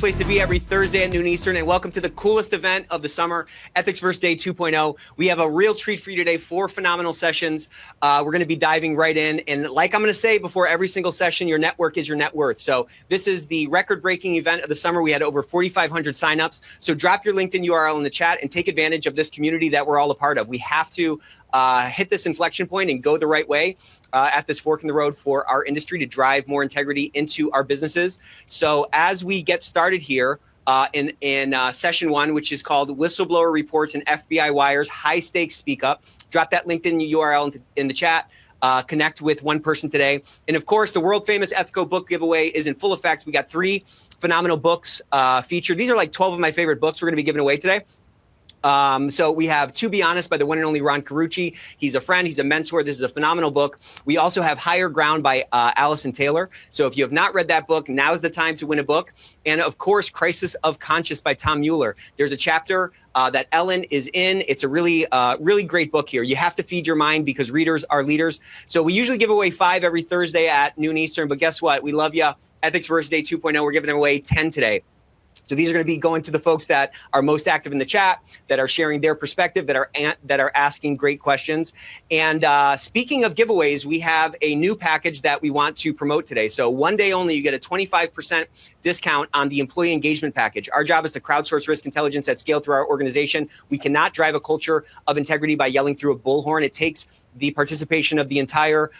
place to be every Thursday at noon Eastern, and welcome to the coolest event of the summer, EthicsVerse Day 2.0. We have a real treat for you today, 4 phenomenal sessions. We're going to be diving right in, and like I'm going to say before every single session, your network is your net worth. So this is the record-breaking event of the summer. We had over 4,500 signups. So drop your LinkedIn URL in the chat and take advantage of this community that we're all a part of. We have to hit this inflection point and go the right way at this fork in the road for our industry to drive more integrity into our businesses. So as we get started here in session 1, which is called Whistleblower Reports and FBI Wires, High Stakes Speak Up, drop that LinkedIn URL in the chat. Connect with one person today. And of course, the world famous Ethico book giveaway is in full effect. We got 3 phenomenal books featured. These are like 12 of my favorite books we're going to be giving away today. So we have To Be Honest by the one and only Ron Carucci. He's a friend, he's a mentor. This is a phenomenal book. We also have Higher Ground by Allison Taylor. So if you have not read that book, now's the time to win a book. And of course, Crisis of Conscience by Tom Mueller. There's a chapter that Ellen is in. It's a really great book here. You have to feed your mind because readers are leaders. So we usually give away 5 every Thursday at noon Eastern, but guess what? We love you. Ethicsverse Day 2.0, we're giving away 10 today. So these are going to be going to the folks that are most active in the chat, that are sharing their perspective, that are asking great questions. And speaking of giveaways, we have a new package that we want to promote today. So one day only, you get a 25% discount on the employee engagement package. Our job is to crowdsource risk intelligence at scale through our organization. We cannot drive a culture of integrity by yelling through a bullhorn. It takes the participation of the entire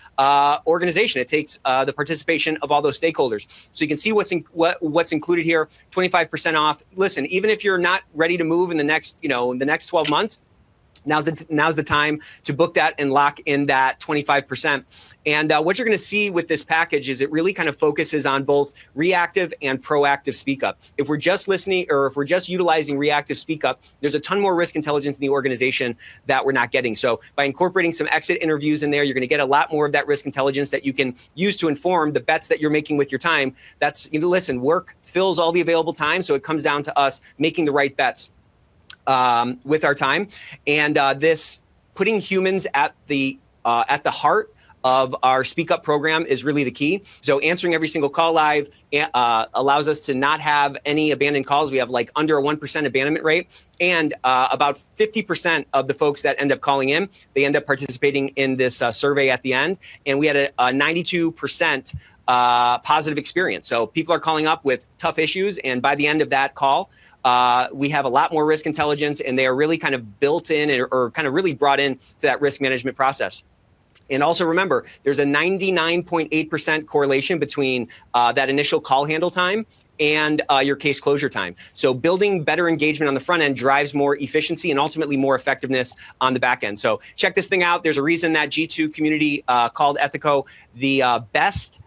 organization. It takes the participation of all those stakeholders. So you can see what's included here. 25% off. Listen, even if you're not ready to move in the next 12 months, now's the time to book that and lock in that 25%. And what you're going to see with this package is it really kind of focuses on both reactive and proactive speak up. If we're just listening or if we're just utilizing reactive speak up, there's a ton more risk intelligence in the organization that we're not getting. So by incorporating some exit interviews in there, you're going to get a lot more of that risk intelligence that you can use to inform the bets that you're making with your time. That's, listen, work fills all the available time. So it comes down to us making the right bets with our time, and this putting humans at the heart of our Speak Up program is really the key. So answering every single call live allows us to not have any abandoned calls. We have like under a 1% abandonment rate, and about 50% of the folks that end up calling in, they end up participating in this survey at the end, and we had a 92% positive experience. So people are calling up with tough issues, and by the end of that call, we have a lot more risk intelligence, and they are really kind of built in or kind of really brought in to that risk management process. And also remember, there's a 99.8% correlation between that initial call handle time and your case closure time. So building better engagement on the front end drives more efficiency and ultimately more effectiveness on the back end. So check this thing out. There's a reason that G2 community called Ethico the best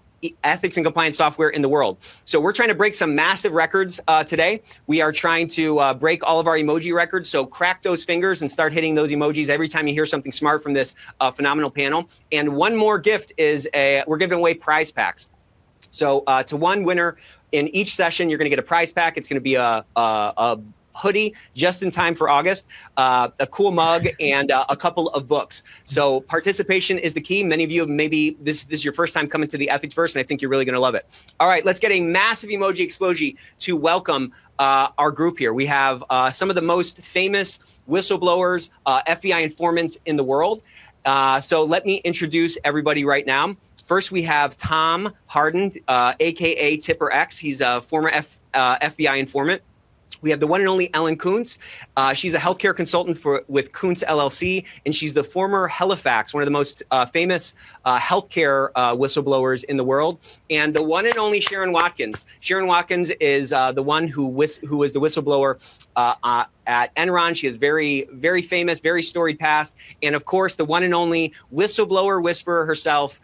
ethics and compliance software in the world. So we're trying to break some massive records today. We are trying to break all of our emoji records. So crack those fingers and start hitting those emojis every time you hear something smart from this phenomenal panel. And one more gift is we're giving away prize packs. So to one winner in each session, you're going to get a prize pack. It's going to be a hoodie just in time for August, a cool mug, and a couple of books. So participation is the key. Many of you, maybe this is your first time coming to the Ethicsverse, and I think you're really going to love it. All right, let's get a massive emoji explosion to welcome our group here. We have some of the most famous whistleblowers, FBI informants in the world. So let me introduce everybody right now. First, we have Tom Hardin, AKA Tipper X. He's a former FBI informant. We have the one and only Elin Kunz. She's a healthcare consultant with Kunz LLC, and she's the former Halifax, one of the most famous healthcare whistleblowers in the world. And the one and only Sharon Watkins. Sharon Watkins is the one who was the whistleblower at Enron. She has very, very famous, very storied past. And of course, the one and only whistleblower whisperer herself,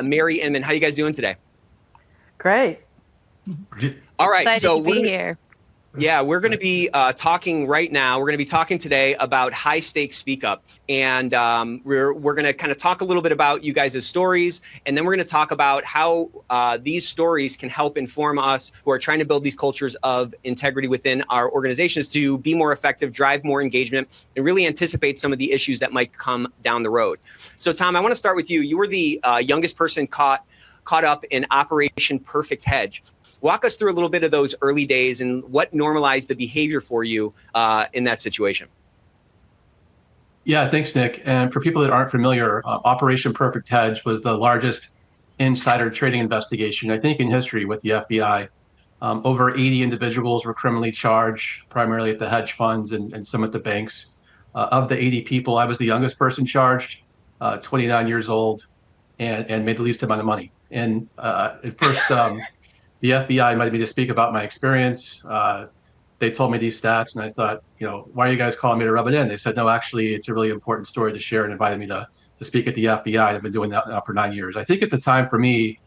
Mary Inman. How you guys doing today? Great. All right. Excited So to be here. Yeah, we're going to be talking right now. We're going to be talking today about high stakes speak up, and we're going to kind of talk a little bit about you guys' stories, and then we're going to talk about how these stories can help inform us who are trying to build these cultures of integrity within our organizations to be more effective, drive more engagement, and really anticipate some of the issues that might come down the road. So, Tom, I want to start with you. You were the youngest person caught up in Operation Perfect Hedge. Walk us through a little bit of those early days and what normalized the behavior for you in that situation. Yeah, thanks, Nick. And for people that aren't familiar, Operation Perfect Hedge was the largest insider trading investigation, I think, in history with the FBI. Over 80 individuals were criminally charged, primarily at the hedge funds and some at the banks. Of the 80 people, I was the youngest person charged, 29 years old, and made the least amount of money. And at first, the FBI invited me to speak about my experience. They told me these stats, and I thought, why are you guys calling me to rub it in? They said, no, actually, it's a really important story to share, and invited me to speak at the FBI. I've been doing that now for 9 years. I think at the time, for me,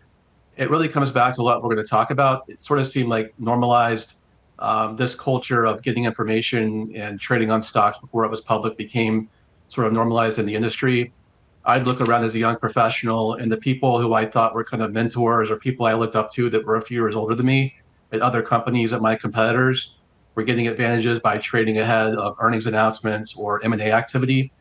it really comes back to what we're going to talk about. It sort of seemed like normalized. This culture of getting information and trading on stocks before it was public became sort of normalized in the industry. I'd look around as a young professional, and the people who I thought were kind of mentors or people I looked up to that were a few years older than me at other companies, at my competitors, were getting advantages by trading ahead of earnings announcements or M&A activity.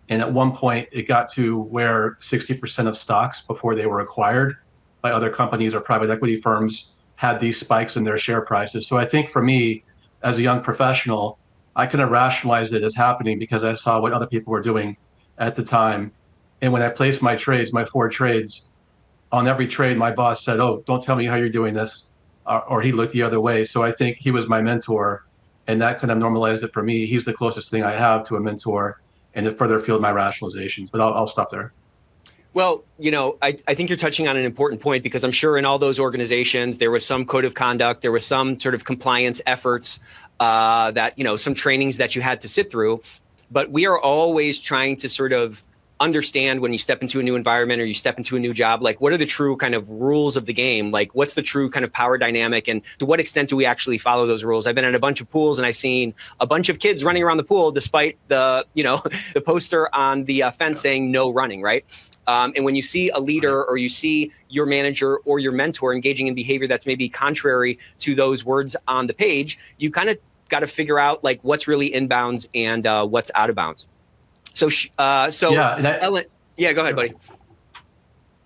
And at one point, it got to where 60% of stocks before they were acquired by other companies or private equity firms had these spikes in their share prices. So I think for me, as a young professional, I kind of rationalized it as happening because I saw what other people were doing at the time. And when I placed my trades, my 4 trades, on every trade, my boss said, "Oh, don't tell me how you're doing this," or he looked the other way. So I think he was my mentor, and that kind of normalized it for me. He's the closest thing I have to a mentor, and it further fueled my rationalizations. But I'll stop there. Well, I think you're touching on an important point, because I'm sure in all those organizations, there was some code of conduct, there was some sort of compliance efforts that, some trainings that you had to sit through. But we are always trying to sort of understand when you step into a new environment or you step into a new job, like what are the true kind of rules of the game? Like what's the true kind of power dynamic, and to what extent do we actually follow those rules? I've been at a bunch of pools and I've seen a bunch of kids running around the pool despite the, the poster on the fence saying no running, right? And when you see a leader or you see your manager or your mentor engaging in behavior that's maybe contrary to those words on the page, you kind of got to figure out like what's really inbounds and what's out of bounds. So yeah, Elin, yeah, go ahead, buddy.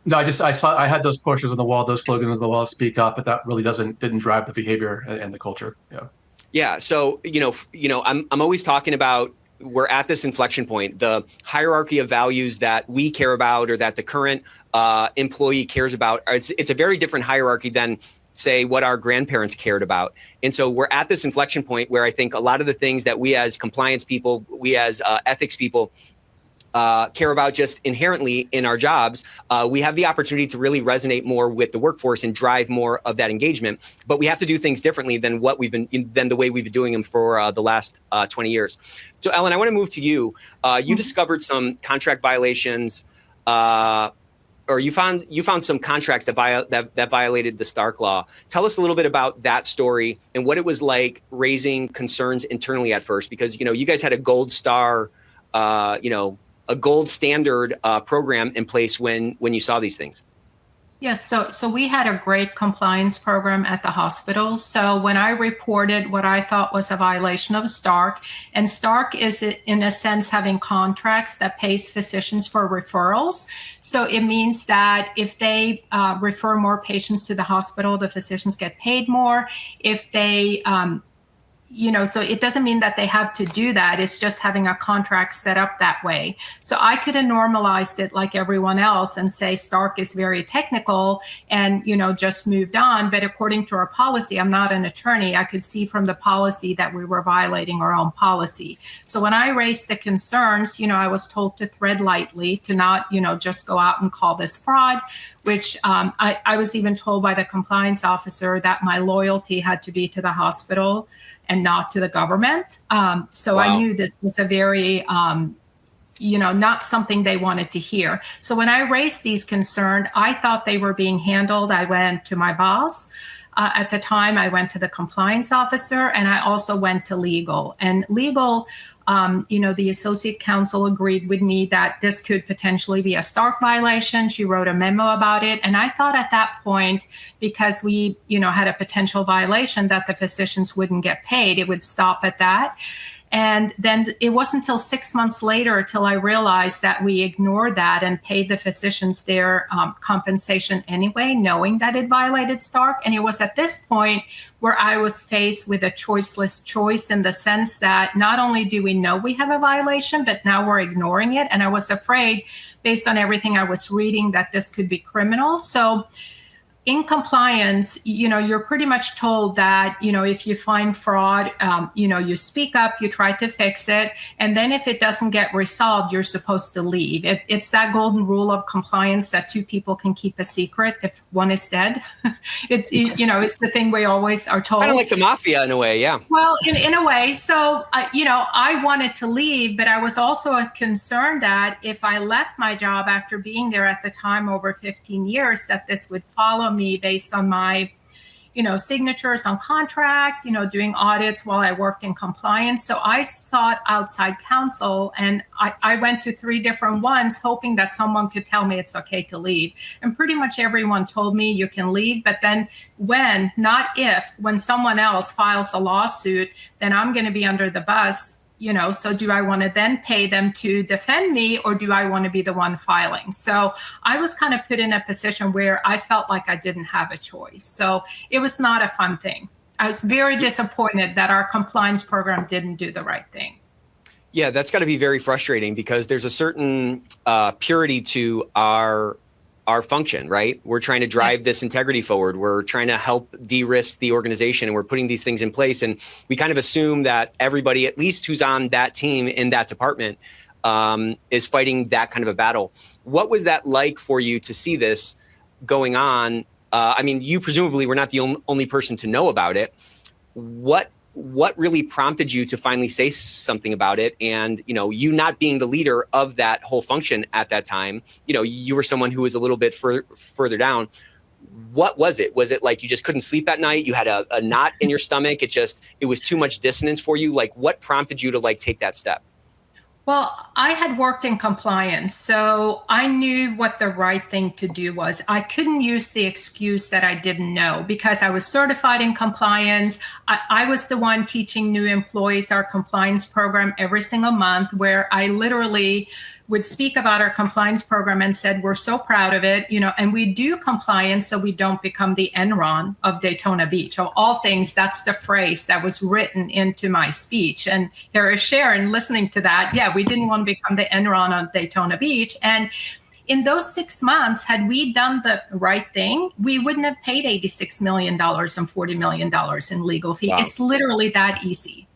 No, I had those posters on the wall, those slogans on the wall, speak up, but that really didn't drive the behavior and the culture. Yeah. Yeah. So, I'm always talking about, we're at this inflection point, the hierarchy of values that we care about or that the current employee cares about. It's a very different hierarchy than, say, what our grandparents cared about. And so we're at this inflection point where I think a lot of the things that we as compliance people, we as ethics people care about just inherently in our jobs, we have the opportunity to really resonate more with the workforce and drive more of that engagement. But we have to do things differently than the way we've been doing them for the last 20 years. So Elin, I want to move to you. You discovered some contract violations, or you found some contracts that violated the Stark Law. Tell us a little bit about that story and what it was like raising concerns internally at first, because you guys had a gold star, a gold standard program in place when you saw these things. Yes, so we had a great compliance program at the hospital. So when I reported what I thought was a violation of Stark, and Stark is in a sense having contracts that pays physicians for referrals. So it means that if they refer more patients to the hospital, the physicians get paid more. If they so it doesn't mean that they have to do that. It's just having a contract set up that way. So I could have normalized it like everyone else and say Stark is very technical and, just moved on. But according to our policy, I'm not an attorney. I could see from the policy that we were violating our own policy. So when I raised the concerns, I was told to tread lightly, to not, just go out and call this fraud, which I was even told by the compliance officer that my loyalty had to be to the hospital and not to the government. So wow. I knew this was a very, not something they wanted to hear. So when I raised these concerns, I thought they were being handled. I went to my boss. At the time, I went to the compliance officer, and I also went to legal. And legal, the associate counsel agreed with me that this could potentially be a Stark violation. She wrote a memo about it. And I thought at that point, because we, had a potential violation, that the physicians wouldn't get paid. It would stop at that. And then it wasn't until 6 months later till I realized that we ignored that and paid the physicians their compensation anyway, knowing that it violated Stark. And it was at this point where I was faced with a choiceless choice, in the sense that not only do we know we have a violation, but now we're ignoring it. And I was afraid, based on everything I was reading, that this could be criminal. So in compliance, you're pretty much told that, if you find fraud, you speak up, you try to fix it. And then if it doesn't get resolved, you're supposed to leave. It's that golden rule of compliance that two people can keep a secret if one is dead. It's the thing we always are told. Kind of like the mafia in a way, yeah. Well, in a way. So, I wanted to leave, but I was also concerned that if I left my job after being there at the time over 15 years, that this would follow me based on my, signatures on contract, doing audits while I worked in compliance. So I sought outside counsel, and I went to 3 different ones, hoping that someone could tell me it's okay to leave. And pretty much everyone told me you can leave, but then when, not if, when someone else files a lawsuit, then I'm going to be under the bus. So do I want to then pay them to defend me, or do I want to be the one filing? So I was kind of put in a position where I felt like I didn't have a choice. So it was not a fun thing. I was very disappointed that our compliance program didn't do the right thing. Yeah, that's got to be very frustrating, because there's a certain purity to our function, right? We're trying to drive this integrity forward. We're trying to help de-risk the organization, and we're putting these things in place. And we kind of assume that everybody, at least who's on that team in that department, is fighting that kind of a battle. What was that like for you to see this going on? You presumably were not the only person to know about it. What really prompted you to finally say something about it? And, you not being the leader of that whole function at that time, you were someone who was a little bit further down. What was it? Was it like you just couldn't sleep at night? You had a knot in your stomach? It was too much dissonance for you? Like, what prompted you to take that step? Well, I had worked in compliance, so I knew what the right thing to do was. I couldn't use the excuse that I didn't know, because I was certified in compliance. I was the one teaching new employees our compliance program every single month, where I literally would speak about our compliance program and said, we're so proud of it, and we do compliance so we don't become the Enron of Daytona Beach. Of all things, that's the phrase that was written into my speech. And here is Sharon listening to that. Yeah, we didn't want to become the Enron of Daytona Beach. And in those 6 months, had we done the right thing, we wouldn't have paid $86 million and $40 million in legal fee. Wow. It's literally that easy.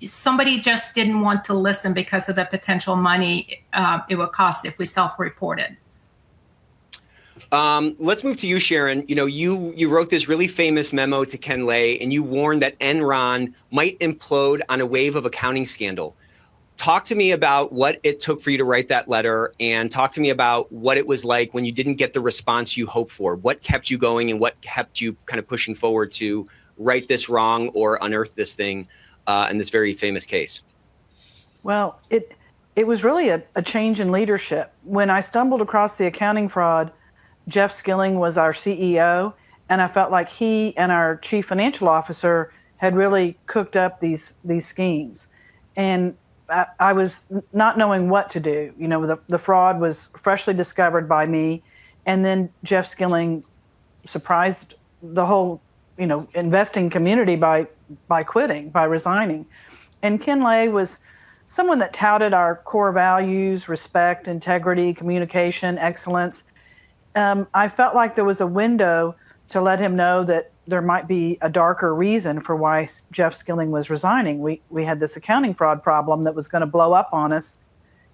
Somebody just didn't want to listen because of the potential money it would cost if we self-reported. Let's move to you, Sharon. You wrote this really famous memo to Ken Lay, and you warned that Enron might implode on a wave of accounting scandal. Talk to me about what it took for you to write that letter, and talk to me about what it was like when you didn't get the response you hoped for. What kept you going, and what kept you kind of pushing forward to right this wrong or unearth this thing in this very famous case? Well, it was really a change in leadership. When I stumbled across the accounting fraud, Jeff Skilling was our CEO, and I felt like he and our chief financial officer had really cooked up these schemes. And I was not knowing what to do. The fraud was freshly discovered by me, and then Jeff Skilling surprised the whole investing community by quitting, by resigning. And Ken Lay was someone that touted our core values: respect, integrity, communication, excellence. I felt like there was a window to let him know that there might be a darker reason for why Jeff Skilling was resigning. We had this accounting fraud problem that was going to blow up on us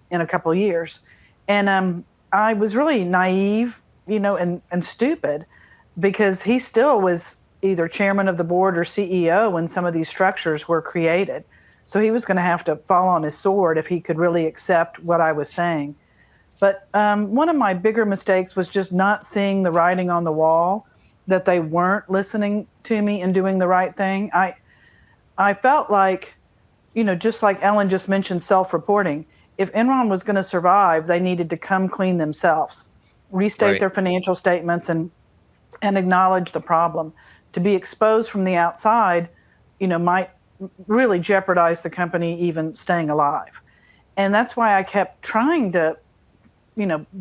in a couple of years. And I was really naive, and stupid, because he still was either chairman of the board or CEO when some of these structures were created. So he was going to have to fall on his sword if he could really accept what I was saying. But one of my bigger mistakes was just not seeing the writing on the wall, that they weren't listening to me and doing the right thing. I felt like, just like Elin just mentioned, self-reporting. If Enron was going to survive, they needed to come clean themselves, restate their financial statements, and acknowledge the problem. To be exposed from the outside, might really jeopardized the company even staying alive. And that's why I kept trying to,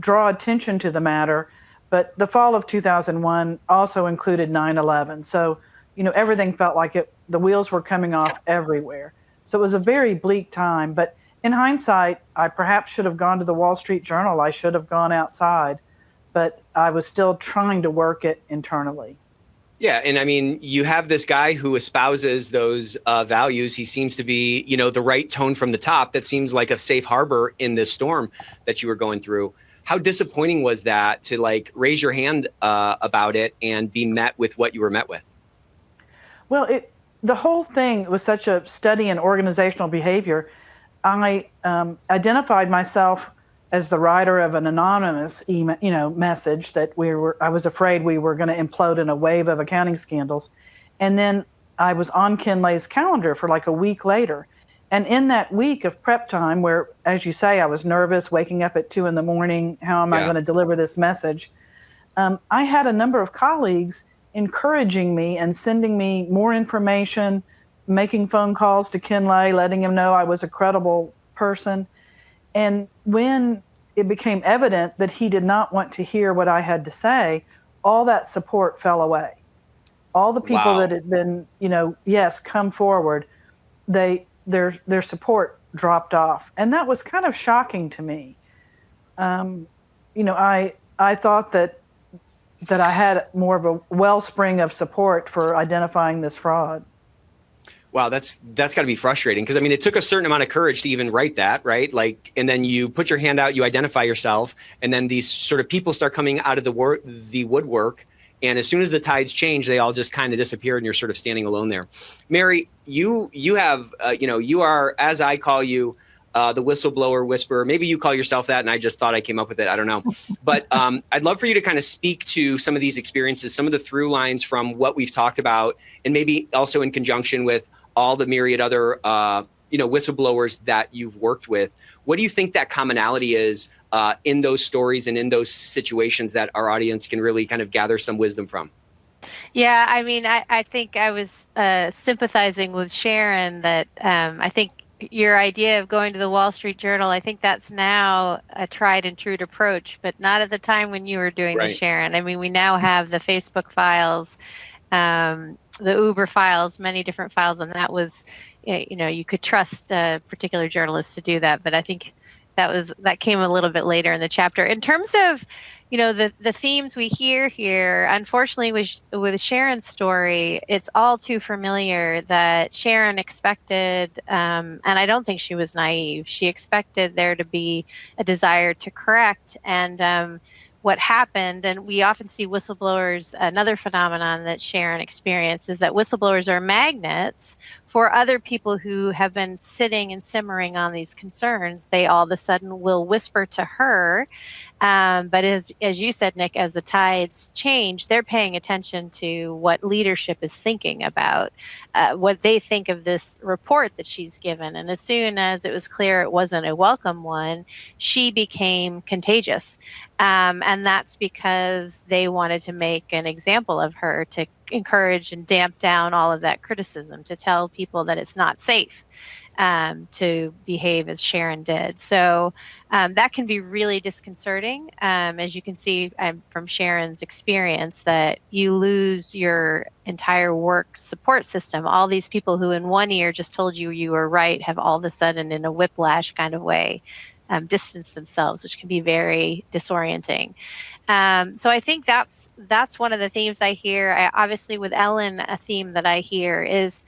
draw attention to the matter. But the fall of 2001 also included 9/11. So, everything felt like the wheels were coming off everywhere. So it was a very bleak time. But in hindsight, I perhaps should have gone to the Wall Street Journal. I should have gone outside, but I was still trying to work it internally. Yeah. And I mean, you have this guy who espouses those values. He seems to be, the right tone from the top. That seems like a safe harbor in this storm that you were going through. How disappointing was that to raise your hand about it and be met with what you were met with? Well, the whole thing was such a study in organizational behavior. I identified myself as the writer of an anonymous email, message that I was afraid we were going to implode in a wave of accounting scandals. And then I was on Ken Lay's calendar for a week later. And in that week of prep time where, as you say, I was nervous, waking up at 2 a.m, how am I going to deliver this message? I had a number of colleagues encouraging me and sending me more information, making phone calls to Ken Lay, letting him know I was a credible person. And when it became evident that he did not want to hear what I had to say, all that support fell away. All the people that had been, come forward, their support dropped off. And that was kind of shocking to me. I thought that I had more of a wellspring of support for identifying this fraud. Wow, that's got to be frustrating because, I mean, it took a certain amount of courage to even write that, right? And then you put your hand out, you identify yourself, and then these sort of people start coming out of the woodwork. And as soon as the tides change, they all just kind of disappear, and you're sort of standing alone there. Mary, you have, you are, as I call you, the whistleblower whisperer. Maybe you call yourself that, and I just thought I came up with it. I don't know. But I'd love for you to kind of speak to some of these experiences, some of the through lines from what we've talked about, and maybe also in conjunction with all the myriad other, whistleblowers that you've worked with. What do you think that commonality is in those stories and in those situations that our audience can really kind of gather some wisdom from? Yeah, I mean, I think I was sympathizing with Sharon that I think your idea of going to the Wall Street Journal, I think that's now a tried and true approach, but not at the time when you were doing this, Sharon. I mean, we now have the Facebook files, the Uber files, many different files, and that was, you could trust a particular journalist to do that. But I think that came a little bit later in the chapter. In terms of, the themes we hear here, unfortunately, with Sharon's story, it's all too familiar that Sharon expected, and I don't think she was naive. She expected there to be a desire to correct, and what happened, and we often see whistleblowers, another phenomenon that Sharon experienced is that whistleblowers are magnets for other people who have been sitting and simmering on these concerns. They all of a sudden will whisper to her. But as you said, Nick, as the tides change, they're paying attention to what leadership is thinking about, what they think of this report that she's given. And as soon as it was clear it wasn't a welcome one, she became contagious. And that's because they wanted to make an example of her, to encourage and damp down all of that criticism, to tell people that it's not safe to behave as Sharon did. So that can be really disconcerting. As you can see from Sharon's experience, that you lose your entire work support system. All these people who in one ear just told you you were right have all of a sudden, in a whiplash kind of way, distance themselves, which can be very disorienting. So I think that's one of the themes I hear. Obviously with Elin, a theme that I hear is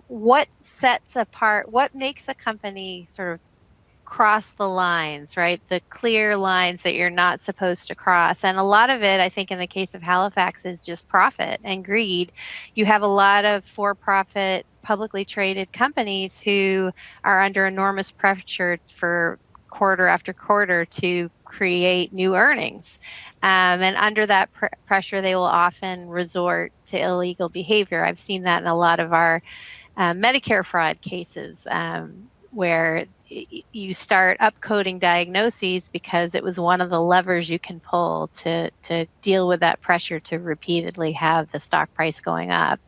what sets apart, what makes a company sort of cross the lines, right? The clear lines that you're not supposed to cross. And a lot of it, I think in the case of Halifax, is just profit and greed. You have a lot of for-profit, publicly traded companies who are under enormous pressure for quarter after quarter to create new earnings. And under that pressure, they will often resort to illegal behavior. I've seen that in a lot of our Medicare fraud cases, where you start upcoding diagnoses because it was one of the levers you can pull to deal with that pressure to repeatedly have the stock price going up.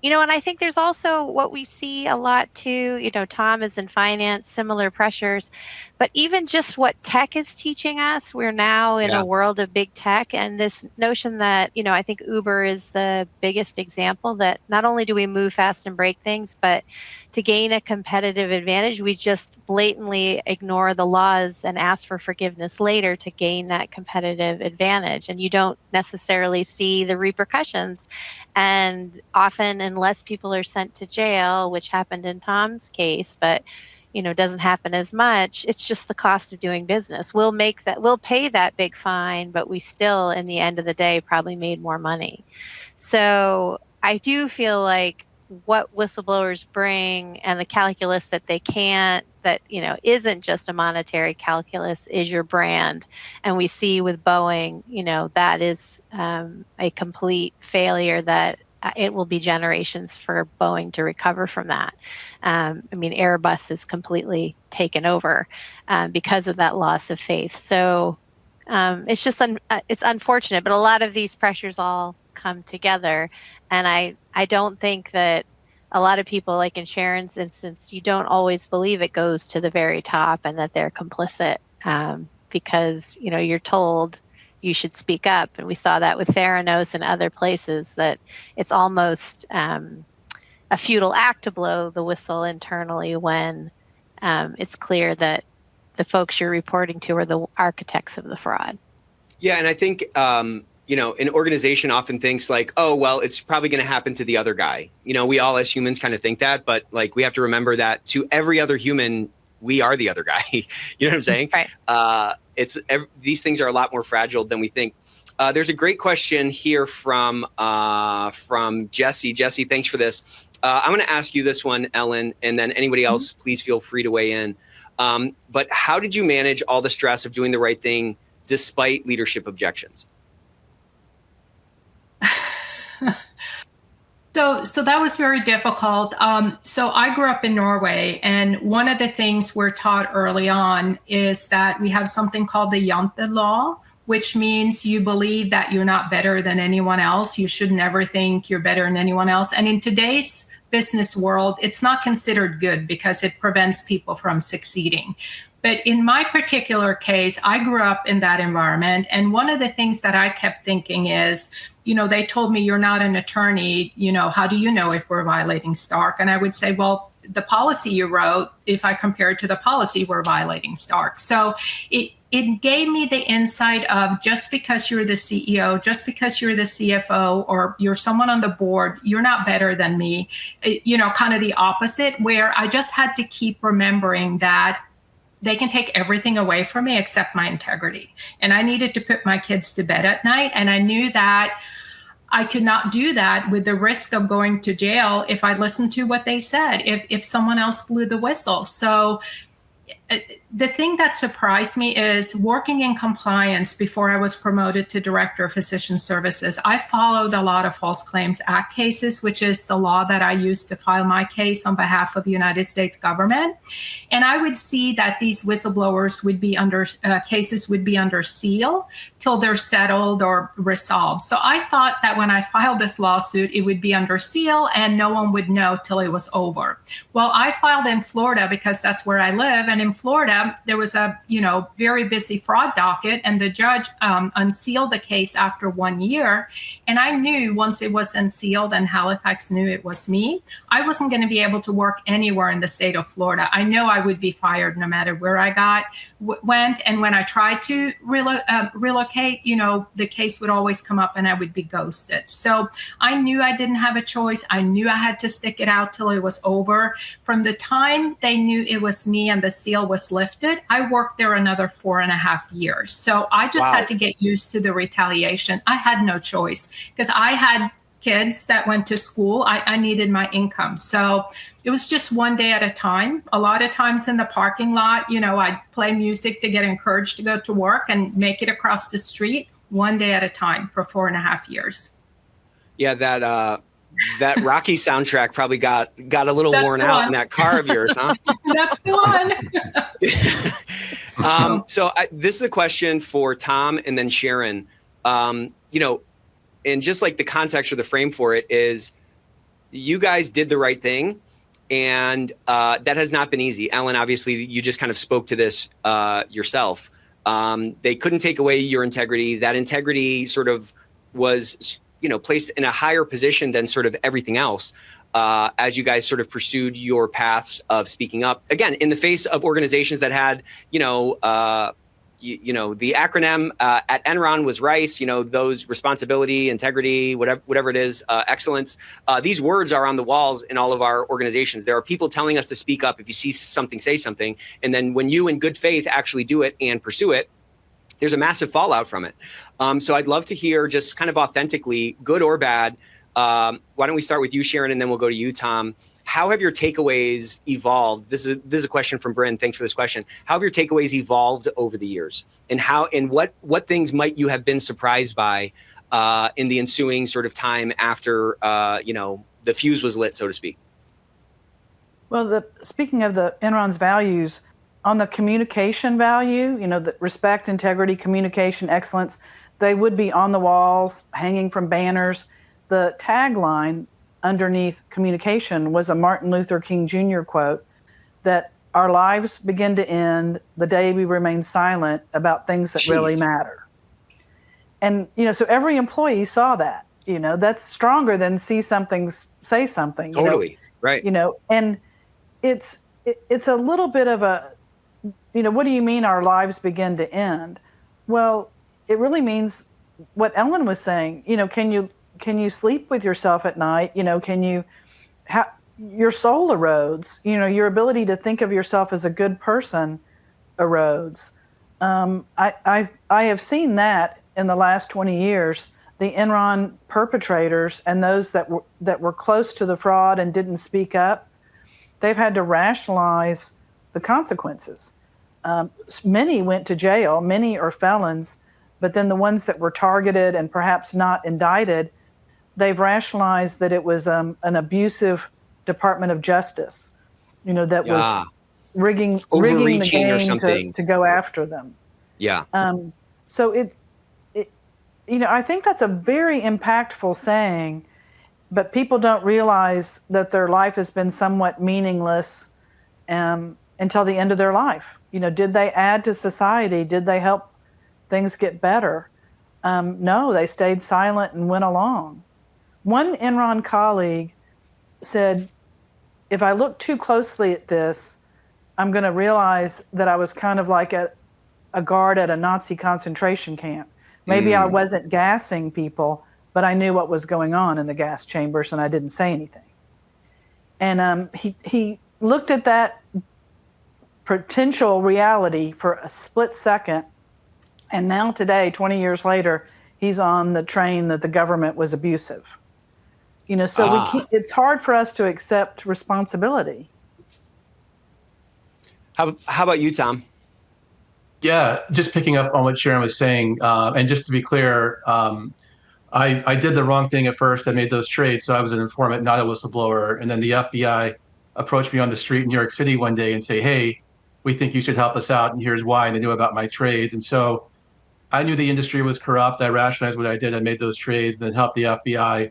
And I think there's also what we see a lot too. Tom is in finance, similar pressures, but even just what tech is teaching us, we're now in a world of big tech, and this notion that, I think Uber is the biggest example that not only do we move fast and break things, but to gain a competitive advantage, we just blatantly ignore the laws and ask for forgiveness later to gain that competitive advantage. And you don't necessarily see the repercussions. And often, unless people are sent to jail, which happened in Tom's case, but doesn't happen as much, it's just the cost of doing business. We'll pay that big fine, but we still, in the end of the day, probably made more money. So I do feel like what whistleblowers bring and the calculus that they can't, that, isn't just a monetary calculus, is your brand. And we see with Boeing, that is a complete failure that it will be generations for Boeing to recover from that. Airbus is completely taken over because of that loss of faith. So it's just, it's unfortunate, but a lot of these pressures all come together. And I don't think that a lot of people, like in Sharon's instance, you don't always believe it goes to the very top and that they're complicit because, you're told you should speak up. And we saw that with Theranos and other places, that it's almost a futile act to blow the whistle internally when it's clear that the folks you're reporting to are the architects of the fraud. Yeah, and I think, an organization often thinks like, oh, well, it's probably going to happen to the other guy. We all as humans kind of think that, but like we have to remember that to every other human, we are the other guy. You know what I'm saying? Right. These things are a lot more fragile than we think. There's a great question here from Jesse. Jesse, thanks for this. I'm going to ask you this one, Elin, and then anybody else, please feel free to weigh in. But how did you manage all the stress of doing the right thing despite leadership objections? So that was very difficult. So I grew up in Norway, and one of the things we're taught early on is that we have something called the jante law, which means you believe that you're not better than anyone else. You should never think you're better than anyone else. And in today's business world, it's not considered good because it prevents people from succeeding. But in my particular case, I grew up in that environment. And one of the things that I kept thinking is, they told me, you're not an attorney, how do you know if we're violating Stark? And I would say, well, the policy you wrote, if I compare it to the policy, we're violating Stark. So it gave me the insight of, just because you're the CEO, just because you're the CFO, or you're someone on the board, you're not better than me, kind of the opposite, where I just had to keep remembering that they can take everything away from me except my integrity. And I needed to put my kids to bed at night. And I knew that I could not do that with the risk of going to jail if I listened to what they said, if someone else blew the whistle. So the thing that surprised me is working in compliance before I was promoted to Director of Physician Services. I followed a lot of False Claims Act cases, which is the law that I used to file my case on behalf of the United States government. And I would see that these whistleblowers would be cases would be under seal till they're settled or resolved. So I thought that when I filed this lawsuit, it would be under seal and no one would know till it was over. Well, I filed in Florida because that's where I live. And in Florida, there was a very busy fraud docket, and the judge unsealed the case after 1 year. And I knew once it was unsealed and Halifax knew it was me, I wasn't going to be able to work anywhere in the state of Florida. I know I would be fired no matter where I went. And when I tried to relocate, the case would always come up and I would be ghosted. So I knew I didn't have a choice. I knew I had to stick it out till it was over. From the time they knew it was me and the seal was lifted, I worked there another 4.5 years. So I just had to get used to the retaliation. I had no choice because I had kids that went to school. I needed my income. So it was just one day at a time. A lot of times in the parking lot, I'd play music to get encouraged to go to work and make it across the street one day at a time for 4.5 years. Yeah, that Rocky soundtrack probably got a little worn out in that car of yours, huh? That's the one. So this is a question for Tom and then Sharon. And just like the context or the frame for it is, you guys did the right thing. And that has not been easy. Elin, obviously, you just kind of spoke to this yourself. They couldn't take away your integrity. That integrity sort of was, placed in a higher position than sort of everything else as you guys sort of pursued your paths of speaking up. Again, in the face of organizations that had, the acronym at Enron was RICE, those responsibility, integrity, whatever it is, excellence. These words are on the walls in all of our organizations. There are people telling us to speak up. If you see something, say something. And then when you in good faith actually do it and pursue it, there's a massive fallout from it. So I'd love to hear just kind of authentically, good or bad. Why don't we start with you, Sharon, and then we'll go to you, Tom. How have your takeaways evolved? This is a question from Bryn. Thanks for this question. How have your takeaways evolved over the years, and what things might you have been surprised by in the ensuing sort of time after the fuse was lit, so to speak? Well, speaking of the Enron's values, on the communication value, the respect, integrity, communication, excellence, they would be on the walls, hanging from banners. The tagline underneath communication was a Martin Luther King Jr. quote that our lives begin to end the day we remain silent about things that really matter. And, so every employee saw that, that's stronger than see something, say something. Totally. Right. And it's a little bit of a, what do you mean our lives begin to end? Well, it really means what Elin was saying, can you sleep with yourself at night? Your soul erodes, your ability to think of yourself as a good person erodes. I have seen that in the last 20 years, the Enron perpetrators and those that were close to the fraud and didn't speak up, they've had to rationalize the consequences. Many went to jail, many are felons, but then the ones that were targeted and perhaps not indicted, they've rationalized that it was an abusive Department of Justice, that was rigging the game or something to go after them. Yeah. So I think that's a very impactful saying, but people don't realize that their life has been somewhat meaningless until the end of their life. Did they add to society? Did they help things get better? No, they stayed silent and went along. One Enron colleague said, if I look too closely at this, I'm going to realize that I was kind of like a guard at a Nazi concentration camp. Maybe I wasn't gassing people, but I knew what was going on in the gas chambers and I didn't say anything. And he looked at that potential reality for a split second. And now today, 20 years later, he's on the train that the government was abusive. So it's hard for us to accept responsibility. How about you, Tom? Yeah, just picking up on what Sharon was saying, and just to be clear, I did the wrong thing at first. I made those trades, so I was an informant, not a whistleblower. And then the FBI approached me on the street in New York City one day and say, "Hey, we think you should help us out, and here's why." And they knew about my trades, and so I knew the industry was corrupt. I rationalized what I did. I made those trades, and then helped the FBI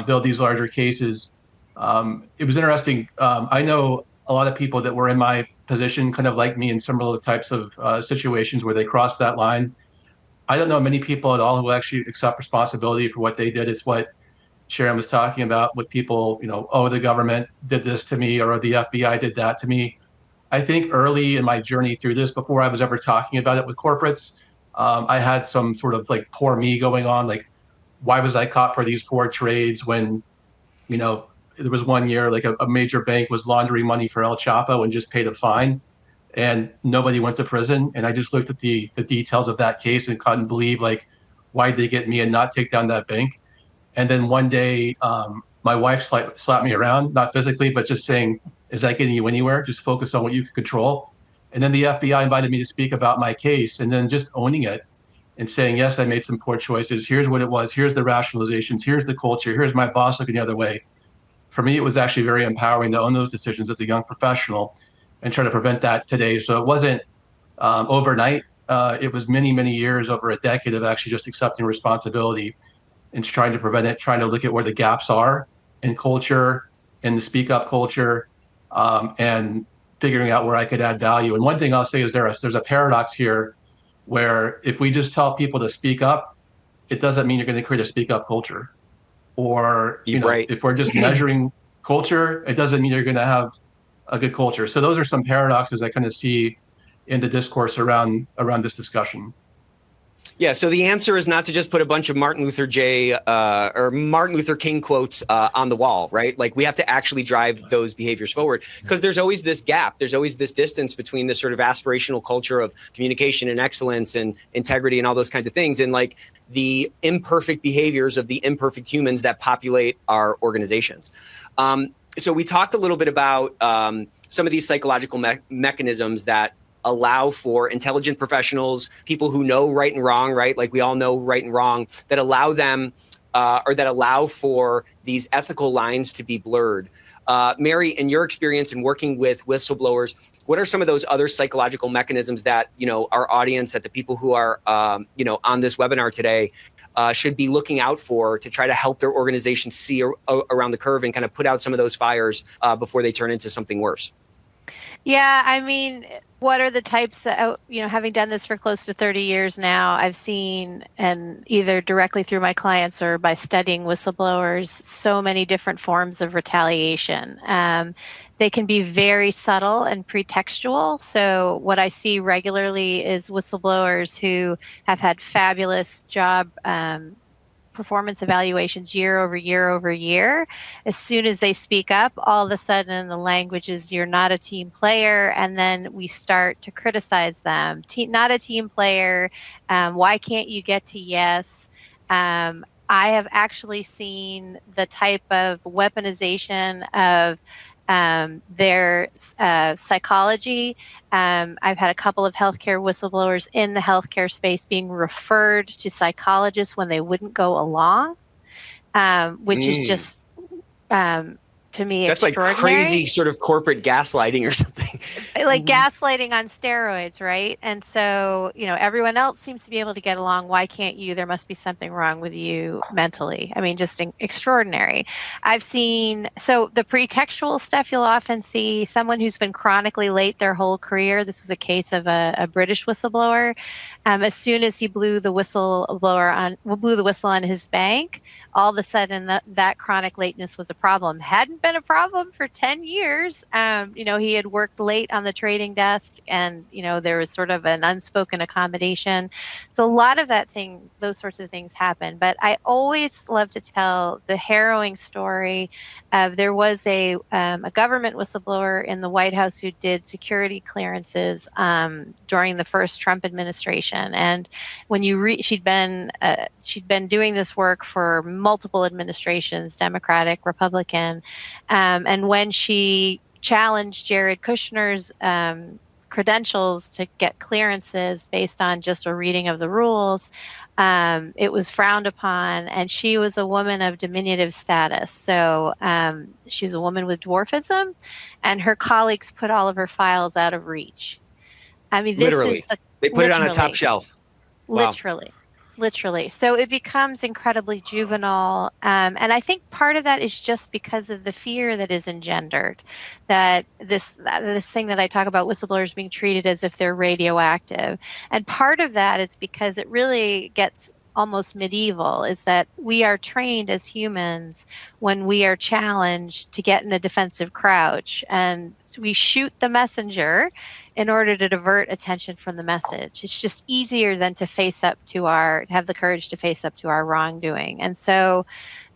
build these larger cases. It was interesting. I know a lot of people that were in my position, kind of like me, in similar types of situations where they crossed that line. I don't know many people at all who actually accept responsibility for what they did. It's what Sharon was talking about with people, oh, the government did this to me, or the FBI did that to me. I think early in my journey through this, before I was ever talking about it with corporates, I had some sort of like poor me going on, like, why was I caught for these 4 trades when, there was one year like a major bank was laundering money for El Chapo and just paid a fine, and nobody went to prison. And I just looked at the details of that case and couldn't believe, like, why'd they get me and not take down that bank? And then one day, my wife slapped me around, not physically, but just saying, "Is that getting you anywhere? Just focus on what you can control." And then the FBI invited me to speak about my case, and then just owning it and saying, "Yes, I made some poor choices. Here's what it was. Here's the rationalizations. Here's the culture. Here's my boss looking the other way." For me, it was actually very empowering to own those decisions as a young professional and try to prevent that today. So it wasn't overnight. It was many, many years, over a decade, of actually just accepting responsibility and trying to prevent it, trying to look at where the gaps are, in culture, in the speak up culture, and figuring out where I could add value. And one thing I'll say is there's a paradox here where if we just tell people to speak up, it doesn't mean you're going to create a speak up culture. Or, Right. if we're just measuring culture, it doesn't mean you're going to have a good culture. So those are some paradoxes I kind of see in the discourse around this discussion. Yeah, so the answer is not to just put a bunch of Martin Luther King quotes on the wall, right? Like, we have to actually drive those behaviors forward, because there's always this gap. There's always this distance between this sort of aspirational culture of communication and excellence and integrity and all those kinds of things, and like the imperfect behaviors of the imperfect humans that populate our organizations. So we talked a little bit about some of these psychological mechanisms that allow for intelligent professionals, people who know right and wrong, right? Like, we all know right and wrong, that allow them or that allow for these ethical lines to be blurred. Mary, in your experience in working with whistleblowers, what are some of those other psychological mechanisms that, our audience, that the people who are, on this webinar today should be looking out for to try to help their organization see around the curve and kind of put out some of those fires before they turn into something worse? Yeah, I mean, what are the types that, having done this for close to 30 years now, I've seen, and either directly through my clients or by studying whistleblowers, so many different forms of retaliation. They can be very subtle and pretextual. So what I see regularly is whistleblowers who have had fabulous job performance evaluations year over year over year. As soon as they speak up, all of a sudden the language is, you're not a team player, and then we start to criticize them. Not a team player. Why can't you get to yes? I have actually seen the type of weaponization of their psychology. I've had a couple of healthcare whistleblowers in the healthcare space being referred to psychologists when they wouldn't go along, which is just, to me, that's like crazy sort of corporate gaslighting or something. Like gaslighting on steroids, right? And so, everyone else seems to be able to get along. Why can't you? There must be something wrong with you mentally. I mean, just extraordinary. I've seen, so the pretextual stuff, you'll often see someone who's been chronically late their whole career. This was a case of a British whistleblower. As soon as he blew the whistle on his bank, all of a sudden that chronic lateness was a problem. Hadn't been a problem for 10 years. He had worked late on the trading desk, and there was sort of an unspoken accommodation. So a lot of those sorts of things happen. But I always love to tell the harrowing story of, there was a government whistleblower in the White House who did security clearances during the first Trump administration. And when she'd been doing this work for multiple administrations, Democratic, Republican, and when she challenged Jared Kushner's credentials to get clearances based on just a reading of the rules, it was frowned upon. And she was a woman of diminutive status. So she's a woman with dwarfism, and her colleagues put all of her files out of reach. I mean, this literally. is they put it on a top shelf. Wow. Literally. So it becomes incredibly juvenile. And I think part of that is just because of the fear that is engendered, that this thing that I talk about, whistleblowers being treated as if they're radioactive. And part of that is because it really gets almost medieval, is that we are trained as humans when we are challenged to get in a defensive crouch, and so we shoot the messenger in order to divert attention from the message. It's just easier than to have the courage to face up to our wrongdoing. And so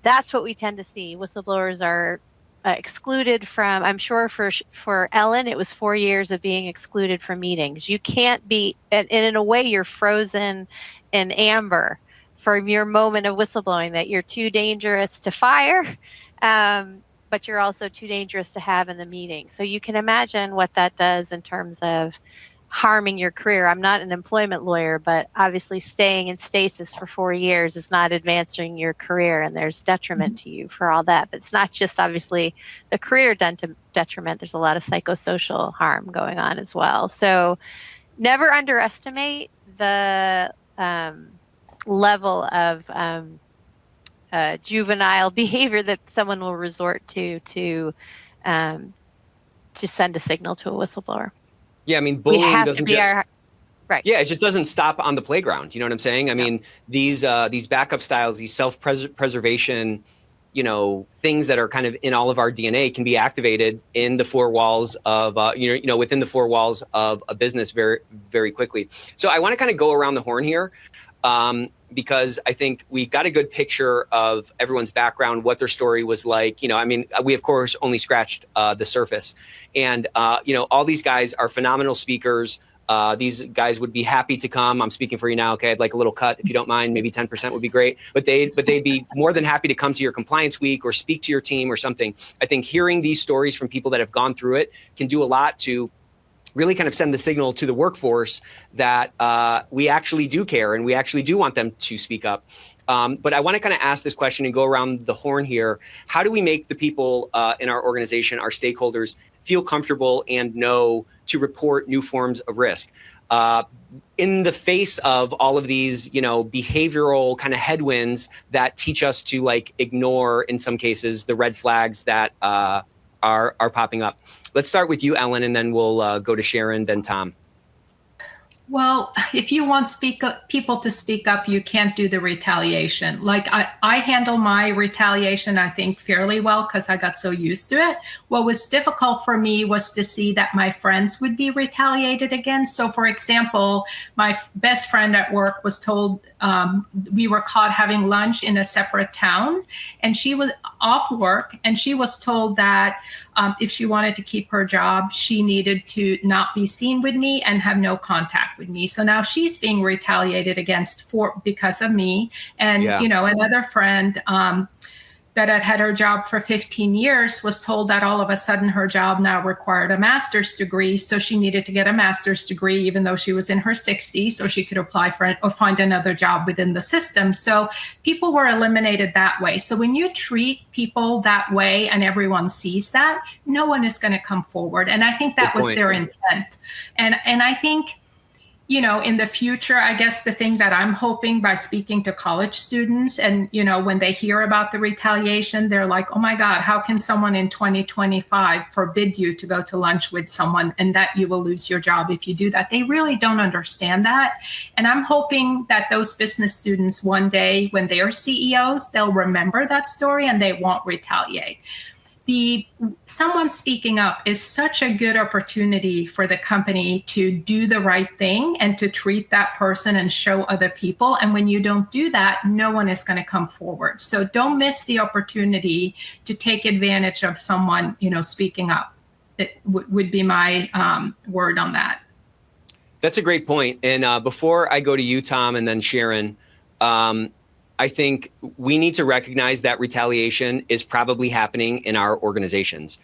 that's what we tend to see. Whistleblowers are excluded from, I'm sure for Elin, it was 4 years of being excluded from meetings. You can't be, and in a way you're frozen in amber from your moment of whistleblowing, that you're too dangerous to fire, but you're also too dangerous to have in the meeting. So you can imagine what that does in terms of harming your career. I'm not an employment lawyer, but obviously staying in stasis for 4 years is not advancing your career, and there's detriment to you for all that. But it's not just obviously the career detriment. There's a lot of psychosocial harm going on as well. So never underestimate the level of juvenile behavior that someone will resort to send a signal to a whistleblower. Yeah, I mean, bullying doesn't just right. Yeah, it just doesn't stop on the playground. You know what I'm saying? I mean, these backup styles, these self-preservation, things that are kind of in all of our DNA can be activated in the four walls of, within the four walls of a business very, very quickly. So I want to kind of go around the horn here, because I think we got a good picture of everyone's background, what their story was like. We of course only scratched the surface, and all these guys are phenomenal speakers. These guys would be happy to come. I'm speaking for you now. Okay, I'd like a little cut if you don't mind. Maybe 10% would be great. But they'd be more than happy to come to your compliance week or speak to your team or something. I think hearing these stories from people that have gone through it can do a lot to really kind of send the signal to the workforce that we actually do care and we actually do want them to speak up. But I want to kind of ask this question and go around the horn here. How do we make the people in our organization, our stakeholders, feel comfortable and know to report new forms of risk? In the face of all of these, behavioral kind of headwinds that teach us to ignore, in some cases, the red flags that are popping up. Let's start with you, Elin, and then we'll go to Sharon, then Tom. Well, if you want people to speak up, you can't do the retaliation. I handle my retaliation, I think, fairly well because I got so used to it. What was difficult for me was to see that my friends would be retaliated against. So, for example, my best friend at work was told we were caught having lunch in a separate town, and she was off work, and she was told that if she wanted to keep her job, she needed to not be seen with me and have no contact with me. So now she's being retaliated against because of me. And, another friend that had had her job for 15 years was told that all of a sudden her job now required a master's degree. So she needed to get a master's degree, even though she was in her 60s, so she could apply for it or find another job within the system. So people were eliminated that way. So when you treat people that way and everyone sees that, no one is going to come forward. And I think that was their intent. And I think, in the future, I guess the thing that I'm hoping by speaking to college students and, when they hear about the retaliation, they're like, oh my God, how can someone in 2025 forbid you to go to lunch with someone and that you will lose your job if you do that? They really don't understand that. And I'm hoping that those business students one day, when they are CEOs, they'll remember that story and they won't retaliate. Someone speaking up is such a good opportunity for the company to do the right thing and to treat that person and show other people. And when you don't do that, no one is going to come forward. So don't miss the opportunity to take advantage of someone, speaking up. It would be my word on that. That's a great point. And before I go to you, Tom, and then Sharon, I think we need to recognize that retaliation is probably happening in our organizations.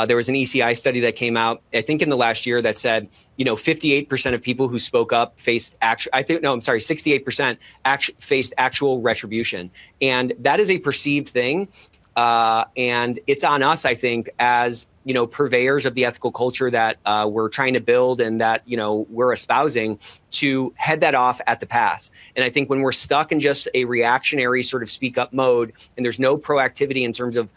There was an ECI study that came out, I think in the last year, that said, 58% of people who spoke up faced 68% faced actual retribution. And that is a perceived thing. And it's on us, I think, as purveyors of the ethical culture that we're trying to build and that we're espousing, to head that off at the pass. And I think when we're stuck in just a reactionary sort of speak up mode, and there's no proactivity in terms of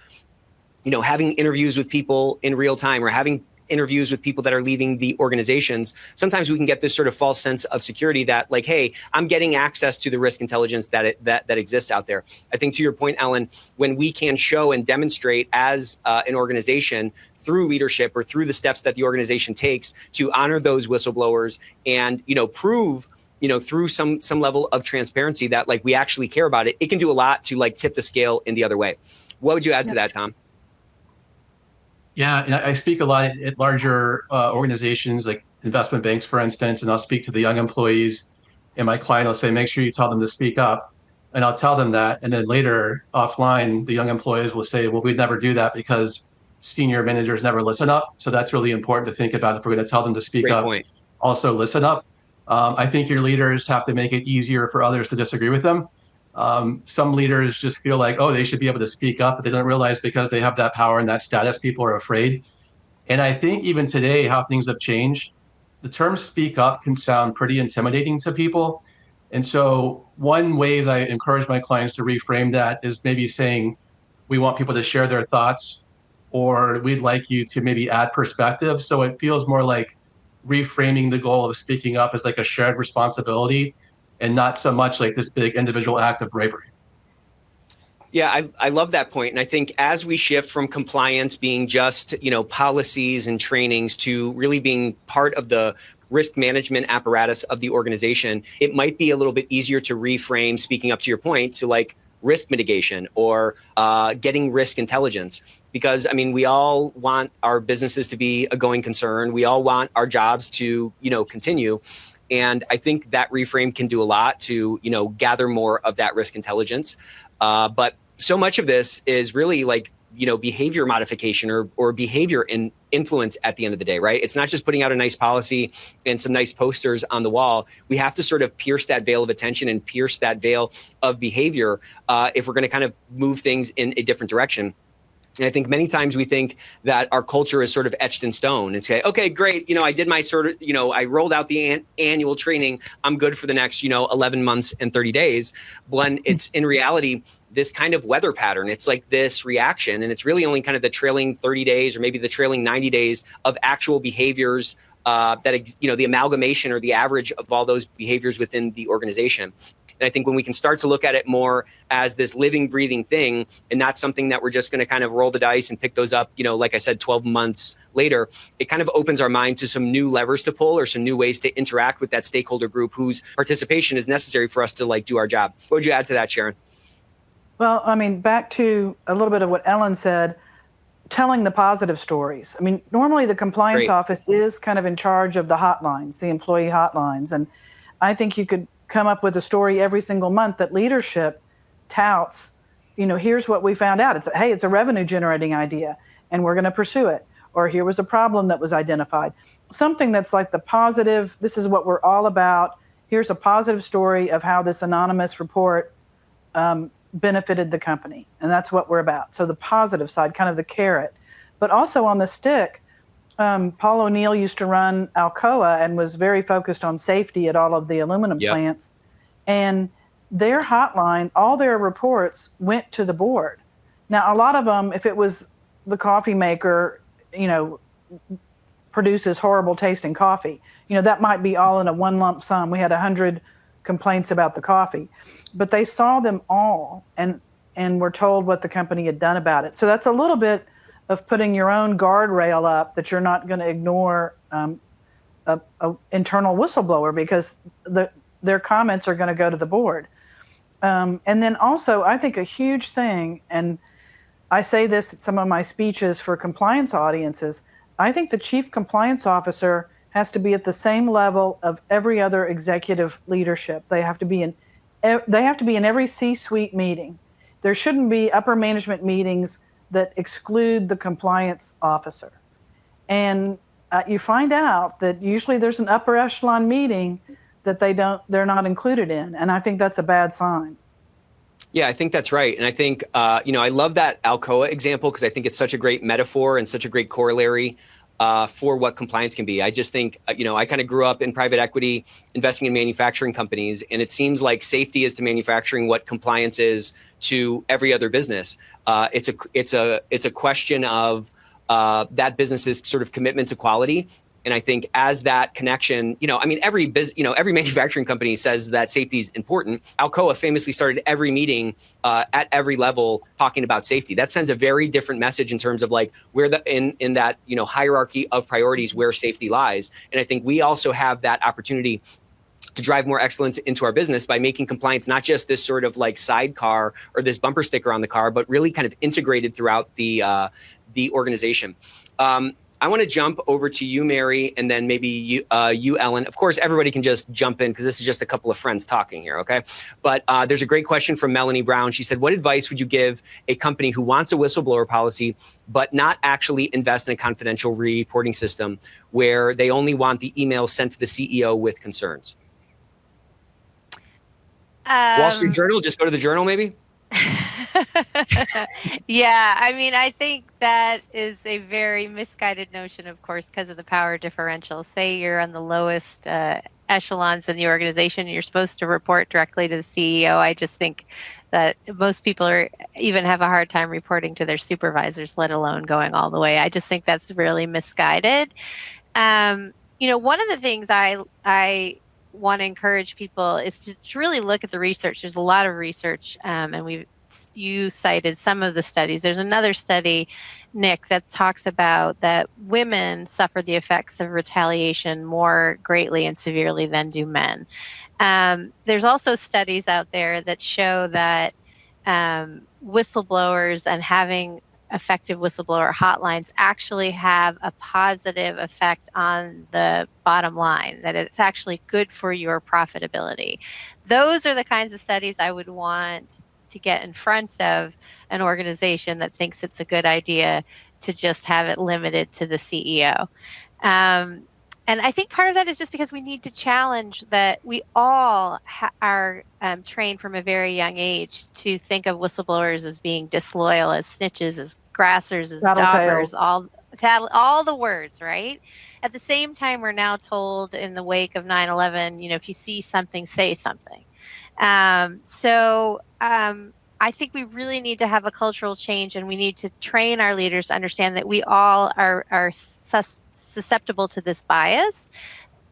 having interviews with people in real time or having interviews with people that are leaving the organizations, sometimes we can get this sort of false sense of security that hey, I'm getting access to the risk intelligence that exists out there. I think to your point, Elin, when we can show and demonstrate as an organization through leadership or through the steps that the organization takes to honor those whistleblowers and, prove through some level of transparency that we actually care about it, it can do a lot to tip the scale in the other way. What would you add to that, Tom? Yeah, and I speak a lot at larger organizations like investment banks, for instance, and I'll speak to the young employees, and my client will say, make sure you tell them to speak up. And I'll tell them that. And then later offline, the young employees will say, well, we'd never do that because senior managers never listen up. So that's really important to think about if we're going to tell them to speak Great up. Point. Also listen up. I think your leaders have to make it easier for others to disagree with them. Some leaders just feel like, oh, they should be able to speak up, but they don't realize because they have that power and that status, people are afraid. And I think even today, how things have changed, the term speak up can sound pretty intimidating to people. And so one way I encourage my clients to reframe that is maybe saying, we want people to share their thoughts, or we'd like you to maybe add perspective. So it feels more like reframing the goal of speaking up as like a shared responsibility and not so much like this big individual act of bravery. Yeah, I love that point. And I think as we shift from compliance being just, policies and trainings to really being part of the risk management apparatus of the organization, it might be a little bit easier to reframe, speaking up to your point, to like risk mitigation or getting risk intelligence. Because, we all want our businesses to be a going concern. We all want our jobs to, continue. And I think that reframe can do a lot to, gather more of that risk intelligence. But so much of this is really like, behavior modification or behavior influence at the end of the day, right? It's not just putting out a nice policy and some nice posters on the wall. We have to sort of pierce that veil of attention and pierce that veil of behavior if we're going to kind of move things in a different direction. And I think many times we think that our culture is sort of etched in stone and say, okay, great. I did my sort of, I rolled out the annual training. I'm good for the next, 11 months and 30 days. When it's in reality, this kind of weather pattern, it's like this reaction, and it's really only kind of the trailing 30 days or maybe the trailing 90 days of actual behaviors that, the amalgamation or the average of all those behaviors within the organization. And I think when we can start to look at it more as this living, breathing thing and not something that we're just going to kind of roll the dice and pick those up, like I said, 12 months later, it kind of opens our mind to some new levers to pull or some new ways to interact with that stakeholder group whose participation is necessary for us to like do our job. What would you add to that, Sharon? Well, back to a little bit of what Elin said, telling the positive stories. Normally the compliance office is kind of in charge of the hotlines, the employee hotlines. And I think you could come up with a story every single month that leadership touts, here's what we found out. It's a revenue generating idea and we're going to pursue it. Or here was a problem that was identified. Something that's like the positive, this is what we're all about. Here's a positive story of how this anonymous report benefited the company. And that's what we're about. So the positive side, kind of the carrot. But also on the stick, Paul O'Neill used to run Alcoa and was very focused on safety at all of the aluminum plants. And their hotline, all their reports went to the board. Now, a lot of them, if it was the coffee maker, produces horrible tasting coffee, that might be all in a one lump sum. We had 100 complaints about the coffee, but they saw them all and were told what the company had done about it. So that's a little bit of putting your own guardrail up that you're not going to ignore a internal whistleblower because their comments are going to go to the board. And then also, I think a huge thing, and I say this at some of my speeches for compliance audiences, I think the chief compliance officer has to be at the same level of every other executive leadership. They have to be in every C-suite meeting. There shouldn't be upper management meetings that exclude the compliance officer. And you find out that usually there's an upper echelon meeting that they're not included in. And I think that's a bad sign. Yeah, I think that's right. And I think, I love that Alcoa example because I think it's such a great metaphor and such a great corollary for what compliance can be. I just think, I kind of grew up in private equity, investing in manufacturing companies, and it seems like safety is to manufacturing what compliance is to every other business. It's a question of that business's sort of commitment to quality. And I think as that connection, every manufacturing company says that safety is important. Alcoa famously started every meeting at every level talking about safety. That sends a very different message in terms of like where in that hierarchy of priorities where safety lies. And I think we also have that opportunity to drive more excellence into our business by making compliance not just this sort of like sidecar or this bumper sticker on the car, but really kind of integrated throughout the organization. I want to jump over to you, Mary, and then maybe you, Elin. Of course, everybody can just jump in because this is just a couple of friends talking here, okay? But there's a great question from Melanie Brown. She said, what advice would you give a company who wants a whistleblower policy but not actually invest in a confidential reporting system where they only want the email sent to the CEO with concerns? Wall Street Journal, just go to the Journal maybe? Yeah, I think that is a very misguided notion, of course, because of the power differential. Say you're on the lowest echelons in the organization. You're supposed to report directly to the CEO. I just think that most people even have a hard time reporting to their supervisors, let alone going all the way. I just think that's really misguided. One of the things I want to encourage people is to really look at the research. There's a lot of research, and you cited some of the studies. There's another study, Nick, that talks about that women suffer the effects of retaliation more greatly and severely than do men. There's also studies out there that show that whistleblowers and having effective whistleblower hotlines actually have a positive effect on the bottom line, that it's actually good for your profitability. Those are the kinds of studies I would want to get in front of an organization that thinks it's a good idea to just have it limited to the CEO. And I think part of that is just because we need to challenge that we all are trained from a very young age to think of whistleblowers as being disloyal, as snitches, as grassers, as doggers, all the words, right? At the same time, we're now told in the wake of 9/11, if you see something, say something. I think we really need to have a cultural change, and we need to train our leaders to understand that we all are susceptible to this bias,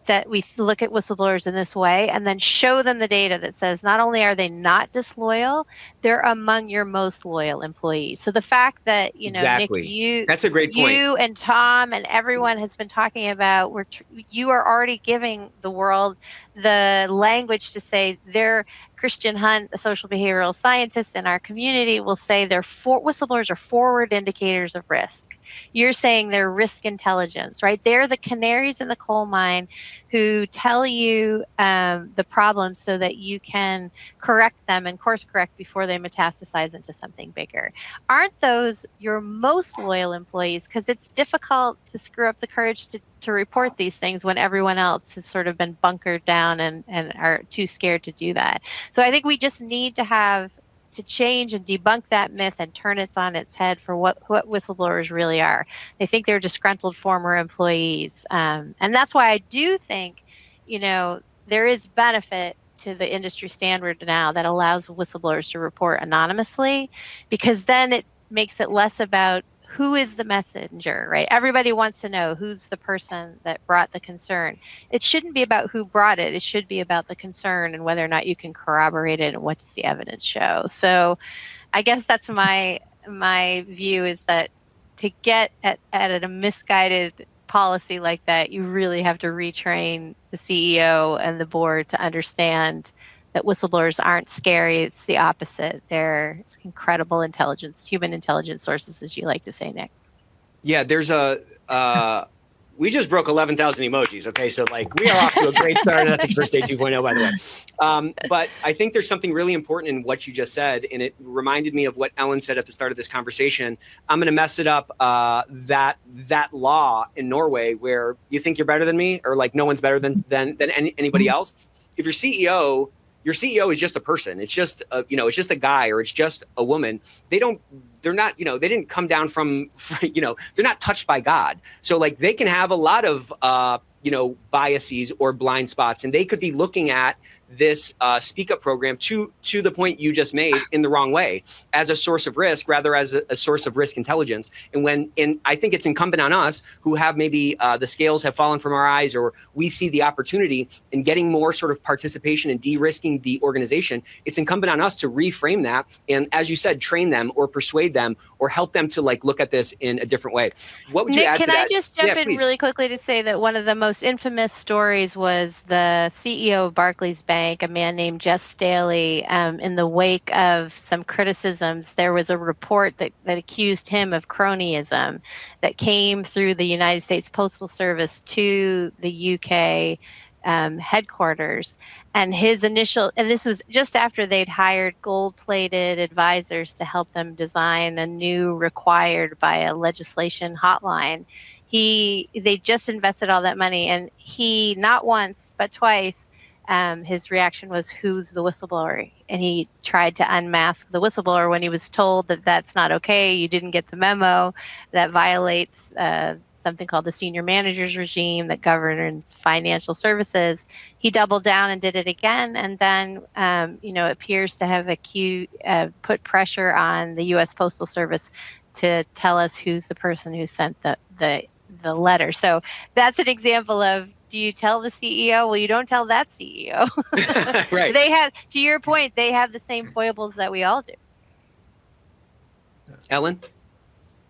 that we look at whistleblowers in this way and then show them the data that says not only are they not disloyal, they're among your most loyal employees. So the fact that, Exactly. Nick, that's a great point. You and Tom and everyone has been talking about, you are already giving the world the language to say Christian Hunt, a social behavioral scientist in our community, will say whistleblowers are forward indicators of risk. You're saying they're risk intelligence, right? They're the canaries in the coal mine who tell you the problems so that you can correct them and course correct before they metastasize into something bigger. Aren't those your most loyal employees? Because it's difficult to screw up the courage to report these things when everyone else has sort of been bunkered down and are too scared to do that. So I think we just need to change and debunk that myth and turn it on its head for what whistleblowers really are. They think they're disgruntled former employees. And that's why I do think, there is benefit to the industry standard now that allows whistleblowers to report anonymously, because then it makes it less about who is the messenger, right? Everybody wants to know who's the person that brought the concern. It shouldn't be about who brought it. It should be about the concern and whether or not you can corroborate it and what does the evidence show. So I guess that's my view, is that to get at a misguided policy like that, you really have to retrain the CEO and the board to understand that whistleblowers aren't scary. It's the opposite. They're incredible intelligence, human intelligence sources, as you like to say, Nick. Yeah, there's we just broke 11,000 emojis. Okay, so we are off to a great start on Ethics First Day 2.0, by the way. But I think there's something really important in what you just said, and it reminded me of what Elin said at the start of this conversation. I'm going to mess it up. That law in Norway, where you think you're better than me, or no one's better than anybody else. If your CEO is just a person. It's just it's just a guy, or it's just a woman. They're not, they didn't come down from, they're not touched by God. So they can have a lot of, biases or blind spots, and they could be looking at this Speak Up program to the point you just made in the wrong way, as a source of risk rather as a source of risk intelligence. And I think it's incumbent on us who have maybe the scales have fallen from our eyes, or we see the opportunity in getting more sort of participation and de-risking the organization. It's incumbent on us to reframe that. And as you said, train them or persuade them or help them to look at this in a different way. What would you add to that? Can I just jump in really quickly to say that one of the most infamous stories was the CEO of Barclays Bank, a man named Jess Staley. In the wake of some criticisms, there was a report that accused him of cronyism that came through the United States Postal Service to the UK headquarters. And this was just after they'd hired gold-plated advisors to help them design a new required by a legislation hotline. They just invested all that money, and he, not once but twice, his reaction was, who's the whistleblower? And he tried to unmask the whistleblower when he was told that that's not okay. You didn't get the memo. That violates something called the senior managers regime that governs financial services. He doubled down and did it again, and then appears to have put pressure on the U.S. Postal Service to tell us who's the person who sent the letter. So that's an example of, do you tell the CEO? Well, you don't tell that CEO. Right. They have, to your point, they have the same foibles that we all do. Ellen?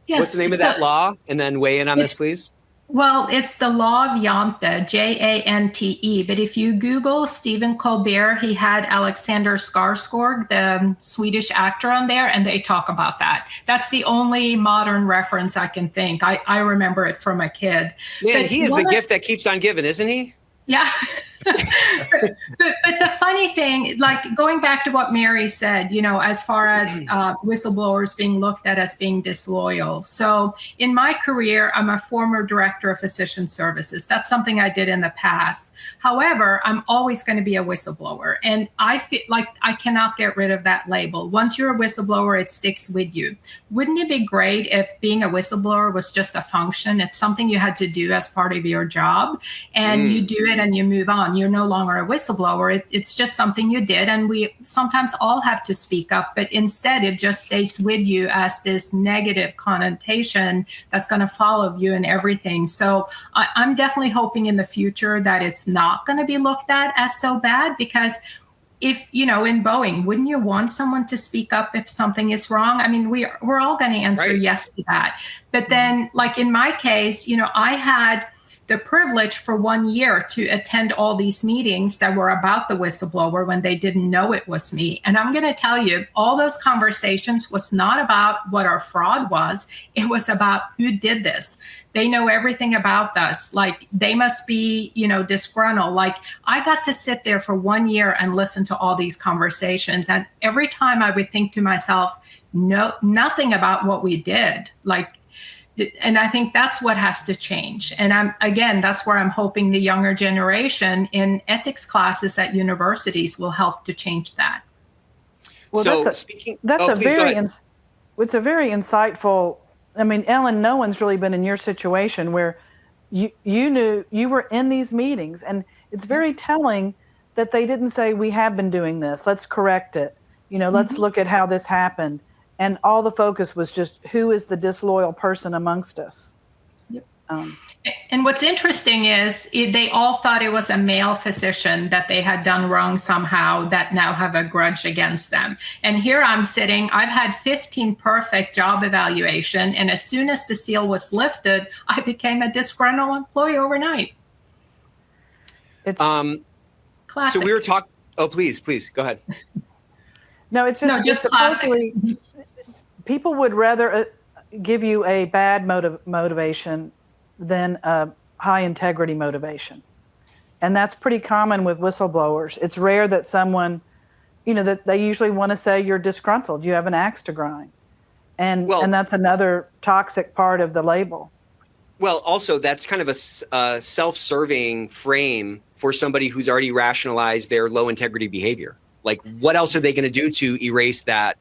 Yes. What's the name of that law? And then weigh in on this, please. Well, it's the law of Jante, Jante. But if you Google Stephen Colbert, he had Alexander Skarsgård, the Swedish actor, on there, and they talk about that. That's the only modern reference I can think. I remember it from a kid. Man, he is the gift that keeps on giving, isn't he? Yeah. but the funny thing, like going back to what Mary said, as far as whistleblowers being looked at as being disloyal. So in my career, I'm a former director of physician services. That's something I did in the past. However, I'm always going to be a whistleblower. And I feel like I cannot get rid of that label. Once you're a whistleblower, it sticks with you. Wouldn't it be great if being a whistleblower was just a function? It's something you had to do as part of your job, and you do it and you move on. You're no longer a whistleblower. It's just something you did. And we sometimes all have to speak up, but instead it just stays with you as this negative connotation that's going to follow you in everything. So I'm definitely hoping in the future that it's not going to be looked at as so bad, because if, in Boeing, wouldn't you want someone to speak up if something is wrong? I mean, we're all going to answer yes to that. But then, like in my case, I had the privilege for 1 year to attend all these meetings that were about the whistleblower when they didn't know it was me. And I'm going to tell you, all those conversations was not about what our fraud was. It was about who did this. They know everything about us. Like, they must be, disgruntled. Like, I got to sit there for 1 year and listen to all these conversations. And every time I would think to myself, no, nothing about what we did. And I think that's what has to change. And that's where I'm hoping the younger generation in ethics classes at universities will help to change that. Well, so it's a very insightful. I mean, Ellen, no one's really been in your situation where you knew you were in these meetings, and it's very telling that they didn't say, we have been doing this, let's correct it. Let's look at how this happened. And all the focus was just, who is the disloyal person amongst us? Yep. And what's interesting is they all thought it was a male physician that they had done wrong somehow, that now have a grudge against them. And here I'm sitting, I've had 15 perfect job evaluation. And as soon as the seal was lifted, I became a disgruntled employee overnight. It's classic. So we were talking, please, go ahead. No, it's just classic. People would rather give you a bad motivation than a high integrity motivation. And that's pretty common with whistleblowers. It's rare that someone, that they usually want to say you're disgruntled, you have an axe to grind. And that's another toxic part of the label. Well, also, that's kind of a self-serving frame for somebody who's already rationalized their low integrity behavior. Like, what else are they going to do to erase that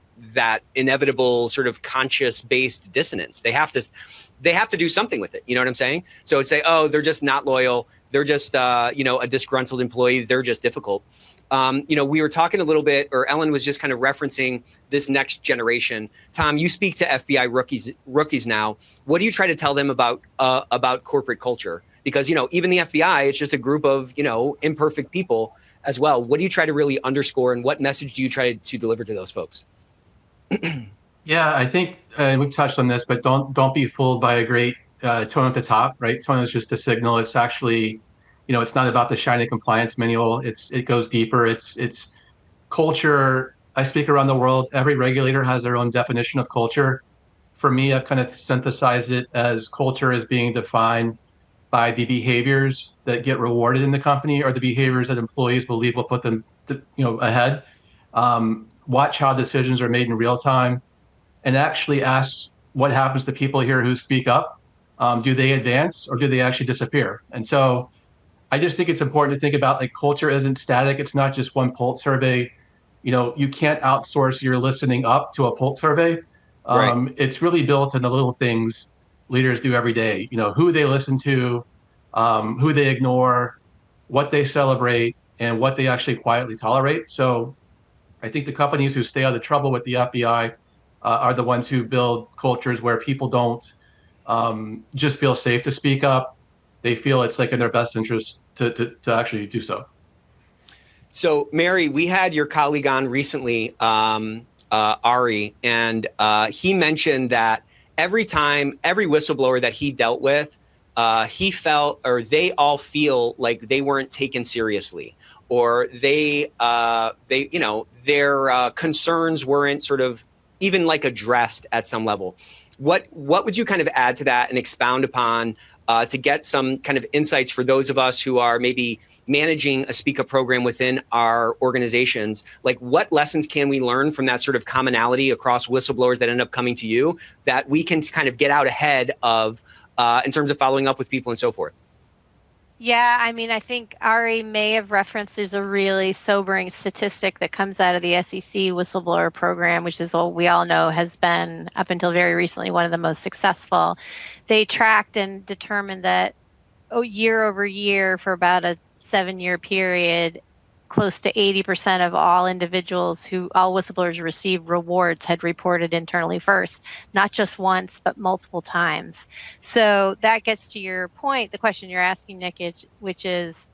inevitable sort of conscious-based dissonance? They have to do something with it. You know what I'm saying? So it's say, they're just not loyal. They're just, a disgruntled employee. They're just difficult. We were talking a little bit, or Ellen was just kind of referencing this next generation. Tom, you speak to FBI rookies now. What do you try to tell them about corporate culture? Because, even the FBI, it's just a group of, imperfect people as well. What do you try to really underscore, and what message do you try to deliver to those folks? Yeah, I think we've touched on this, but don't be fooled by a great tone at the top, right? Tone is just a signal. It's actually, it's not about the shiny compliance manual. It goes deeper. It's culture. I speak around the world. Every regulator has their own definition of culture. For me, I've kind of synthesized it as culture is being defined by the behaviors that get rewarded in the company, or the behaviors that employees believe will put them, ahead. Watch how decisions are made in real time, and actually ask what happens to people here who speak up. Do they advance, or do they actually disappear? And so I just think it's important to think about, like, culture isn't static. It's not just one pulse survey. You can't outsource your listening up to a pulse survey. Right. It's really built in the little things leaders do every day. Who they listen to, who they ignore, what they celebrate, and what they actually quietly tolerate. So I think the companies who stay out of trouble with the FBI are the ones who build cultures where people don't just feel safe to speak up. They feel it's like in their best interest to actually do so. So, Mary, we had your colleague on recently, Ari, and he mentioned that every whistleblower that he dealt with, he felt, or they all feel like they weren't taken seriously, or their concerns weren't sort of even like addressed at some level. What would you kind of add to that and expound upon to get some kind of insights for those of us who are maybe managing a Speak Up program within our organizations? Like, what lessons can we learn from that sort of commonality across whistleblowers that end up coming to you that we can kind of get out ahead of in terms of following up with people and so forth? Yeah, I mean, I think Ari may have referenced there's a really sobering statistic that comes out of the SEC whistleblower program, which is what we all know has been, up until very recently, one of the most successful. They tracked and determined that year over year for about a 7-year period, close to 80% of all whistleblowers receive rewards had reported internally first, not just once, but multiple times. So that gets to your point, the question you're asking, Nick, which is,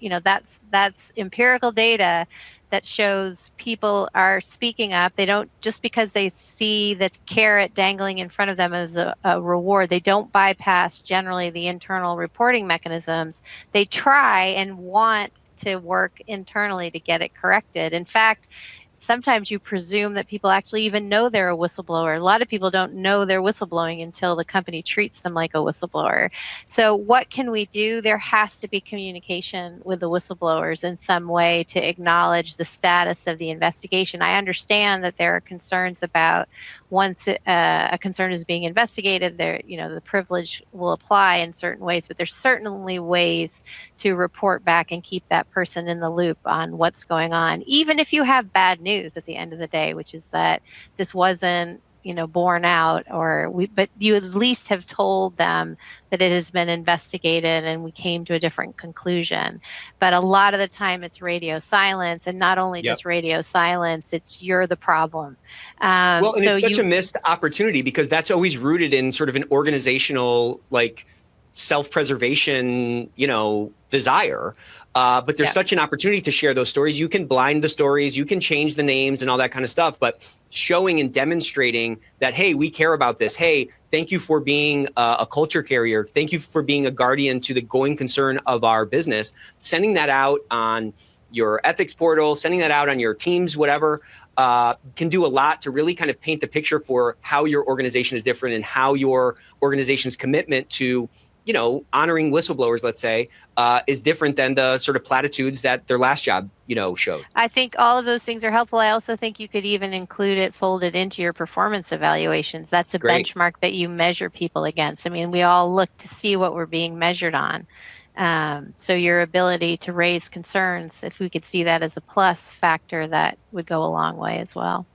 that's empirical data that shows people are speaking up. They don't, just because they see the carrot dangling in front of them as a reward, they don't bypass generally the internal reporting mechanisms. They try and want to work internally to get it corrected. In fact, sometimes you presume that people actually even know they're a whistleblower. A lot of people don't know they're whistleblowing until the company treats them like a whistleblower. So what can we do? There has to be communication with the whistleblowers in some way to acknowledge the status of the investigation. I understand that there are concerns about once a concern is being investigated, the privilege will apply in certain ways, but there's certainly ways to report back and keep that person in the loop on what's going on, even if you have bad news at the end of the day, which is that this wasn't borne out, but you at least have told them that it has been investigated and we came to a different conclusion. But a lot of the time it's radio silence, and not only just radio silence, it's you're the problem. And it's such a missed opportunity, because that's always rooted in sort of an organizational, like, self-preservation, desire. But there's such an opportunity to share those stories. You can blind the stories, you can change the names and all that kind of stuff, but showing and demonstrating that, hey, we care about this. Hey, thank you for being a culture carrier. Thank you for being a guardian to the going concern of our business. Sending that out on your ethics portal, sending that out on your teams, whatever, can do a lot to really kind of paint the picture for how your organization is different and how your organization's commitment to honoring whistleblowers, let's say, is different than the sort of platitudes that their last job, showed. I think all of those things are helpful. I also think you could even fold it into your performance evaluations. That's a benchmark that you measure people against. I mean, we all look to see what we're being measured on. So your ability to raise concerns, if we could see that as a plus factor, that would go a long way as well.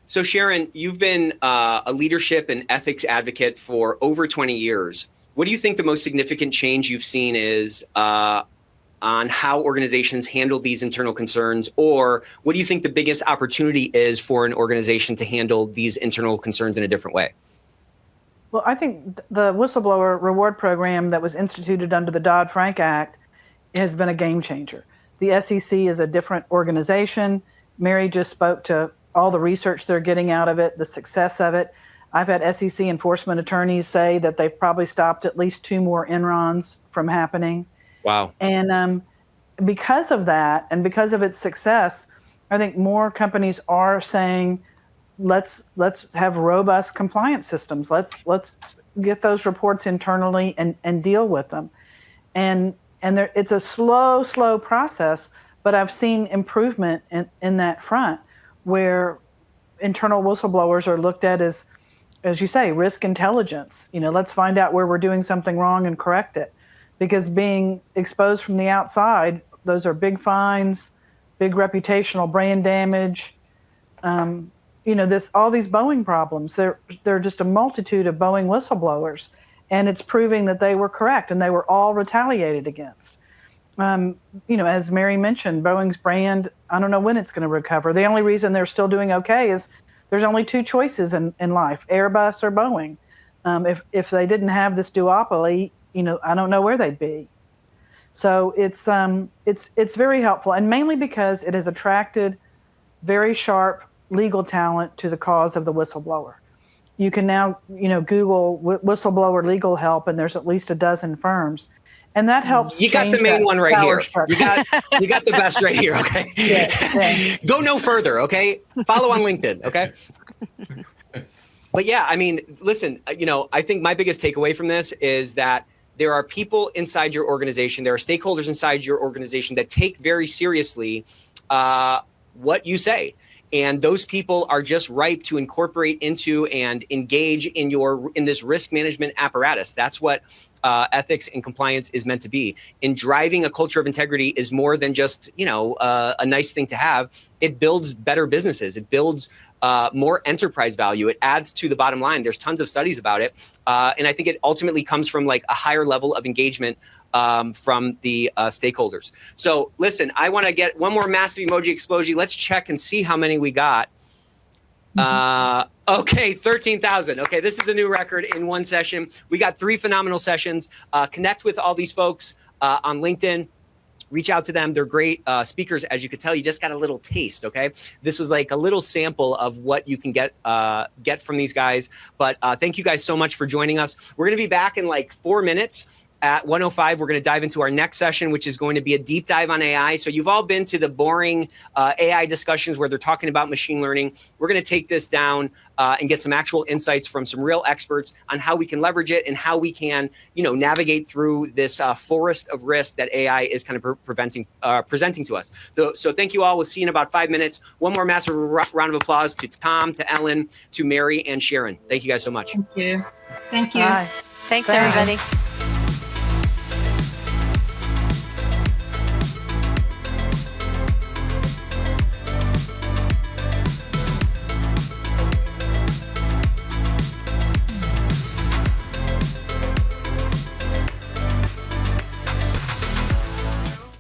So Sharon, you've been a leadership and ethics advocate for over 20 years. What do you think the most significant change you've seen is on how organizations handle these internal concerns? Or what do you think the biggest opportunity is for an organization to handle these internal concerns in a different way? Well, I think the whistleblower reward program that was instituted under the Dodd-Frank Act has been a game changer. The SEC is a different organization. Mary just spoke to all the research they're getting out of it, the success of it. I've had SEC enforcement attorneys say that they've probably stopped at least 2 more Enrons from happening. Wow. And because of that, and because of its success, I think more companies are saying, let's have robust compliance systems. Let's get those reports internally and deal with them. And it's a slow process, but I've seen improvement in that front, where internal whistleblowers are looked at as you say, risk intelligence. Let's find out where we're doing something wrong and correct it. Because being exposed from the outside, those are big fines, big reputational brand damage. All these Boeing problems. There are just a multitude of Boeing whistleblowers, And it's proving that they were correct and they were all retaliated against. As Mary mentioned, Boeing's brand, I don't know when it's going to recover. The only reason they're still doing okay is there's only two choices in life, Airbus or Boeing. If they didn't have this duopoly, I don't know where they'd be. So it's very helpful, and mainly because it has attracted very sharp legal talent to the cause of the whistleblower. You can now, Google whistleblower legal help, and there's at least a dozen firms. And that helps. You got the main one right here. Structure. You got the best right here. Okay. Yeah. Go no further. Okay. Follow on LinkedIn. Okay. But yeah, I mean, listen, I think my biggest takeaway from this is that there are people inside your organization, there are stakeholders inside your organization that take very seriously what you say. And those people are just ripe to incorporate into and engage in this risk management apparatus. That's what ethics and compliance is meant to be. And driving a culture of integrity is more than just, a nice thing to have. It builds better businesses. It builds more enterprise value. It adds to the bottom line. There's tons of studies about it. And I think it ultimately comes from like a higher level of engagement from the stakeholders. So listen, I want to get one more massive emoji explosion. Let's check and see how many we got. Okay, 13,000. Okay, this is a new record in one session. We got 3 phenomenal sessions. Connect with all these folks on LinkedIn. Reach out to them. They're great speakers. As you could tell, you just got a little taste, okay? This was like a little sample of what you can get from these guys. But thank you guys so much for joining us. We're going to be back in like 4 minutes. At 1:05, we're going to dive into our next session, which is going to be a deep dive on AI. So you've all been to the boring AI discussions where they're talking about machine learning. We're going to take this down and get some actual insights from some real experts on how we can leverage it and how we can, navigate through this forest of risk that AI is kind of presenting to us. So thank you all. We'll see you in about 5 minutes. One more massive round of applause to Tom, to Elin, to Mary, and Sharon. Thank you guys so much. Thank you. Thank you. Bye. Thanks, everybody.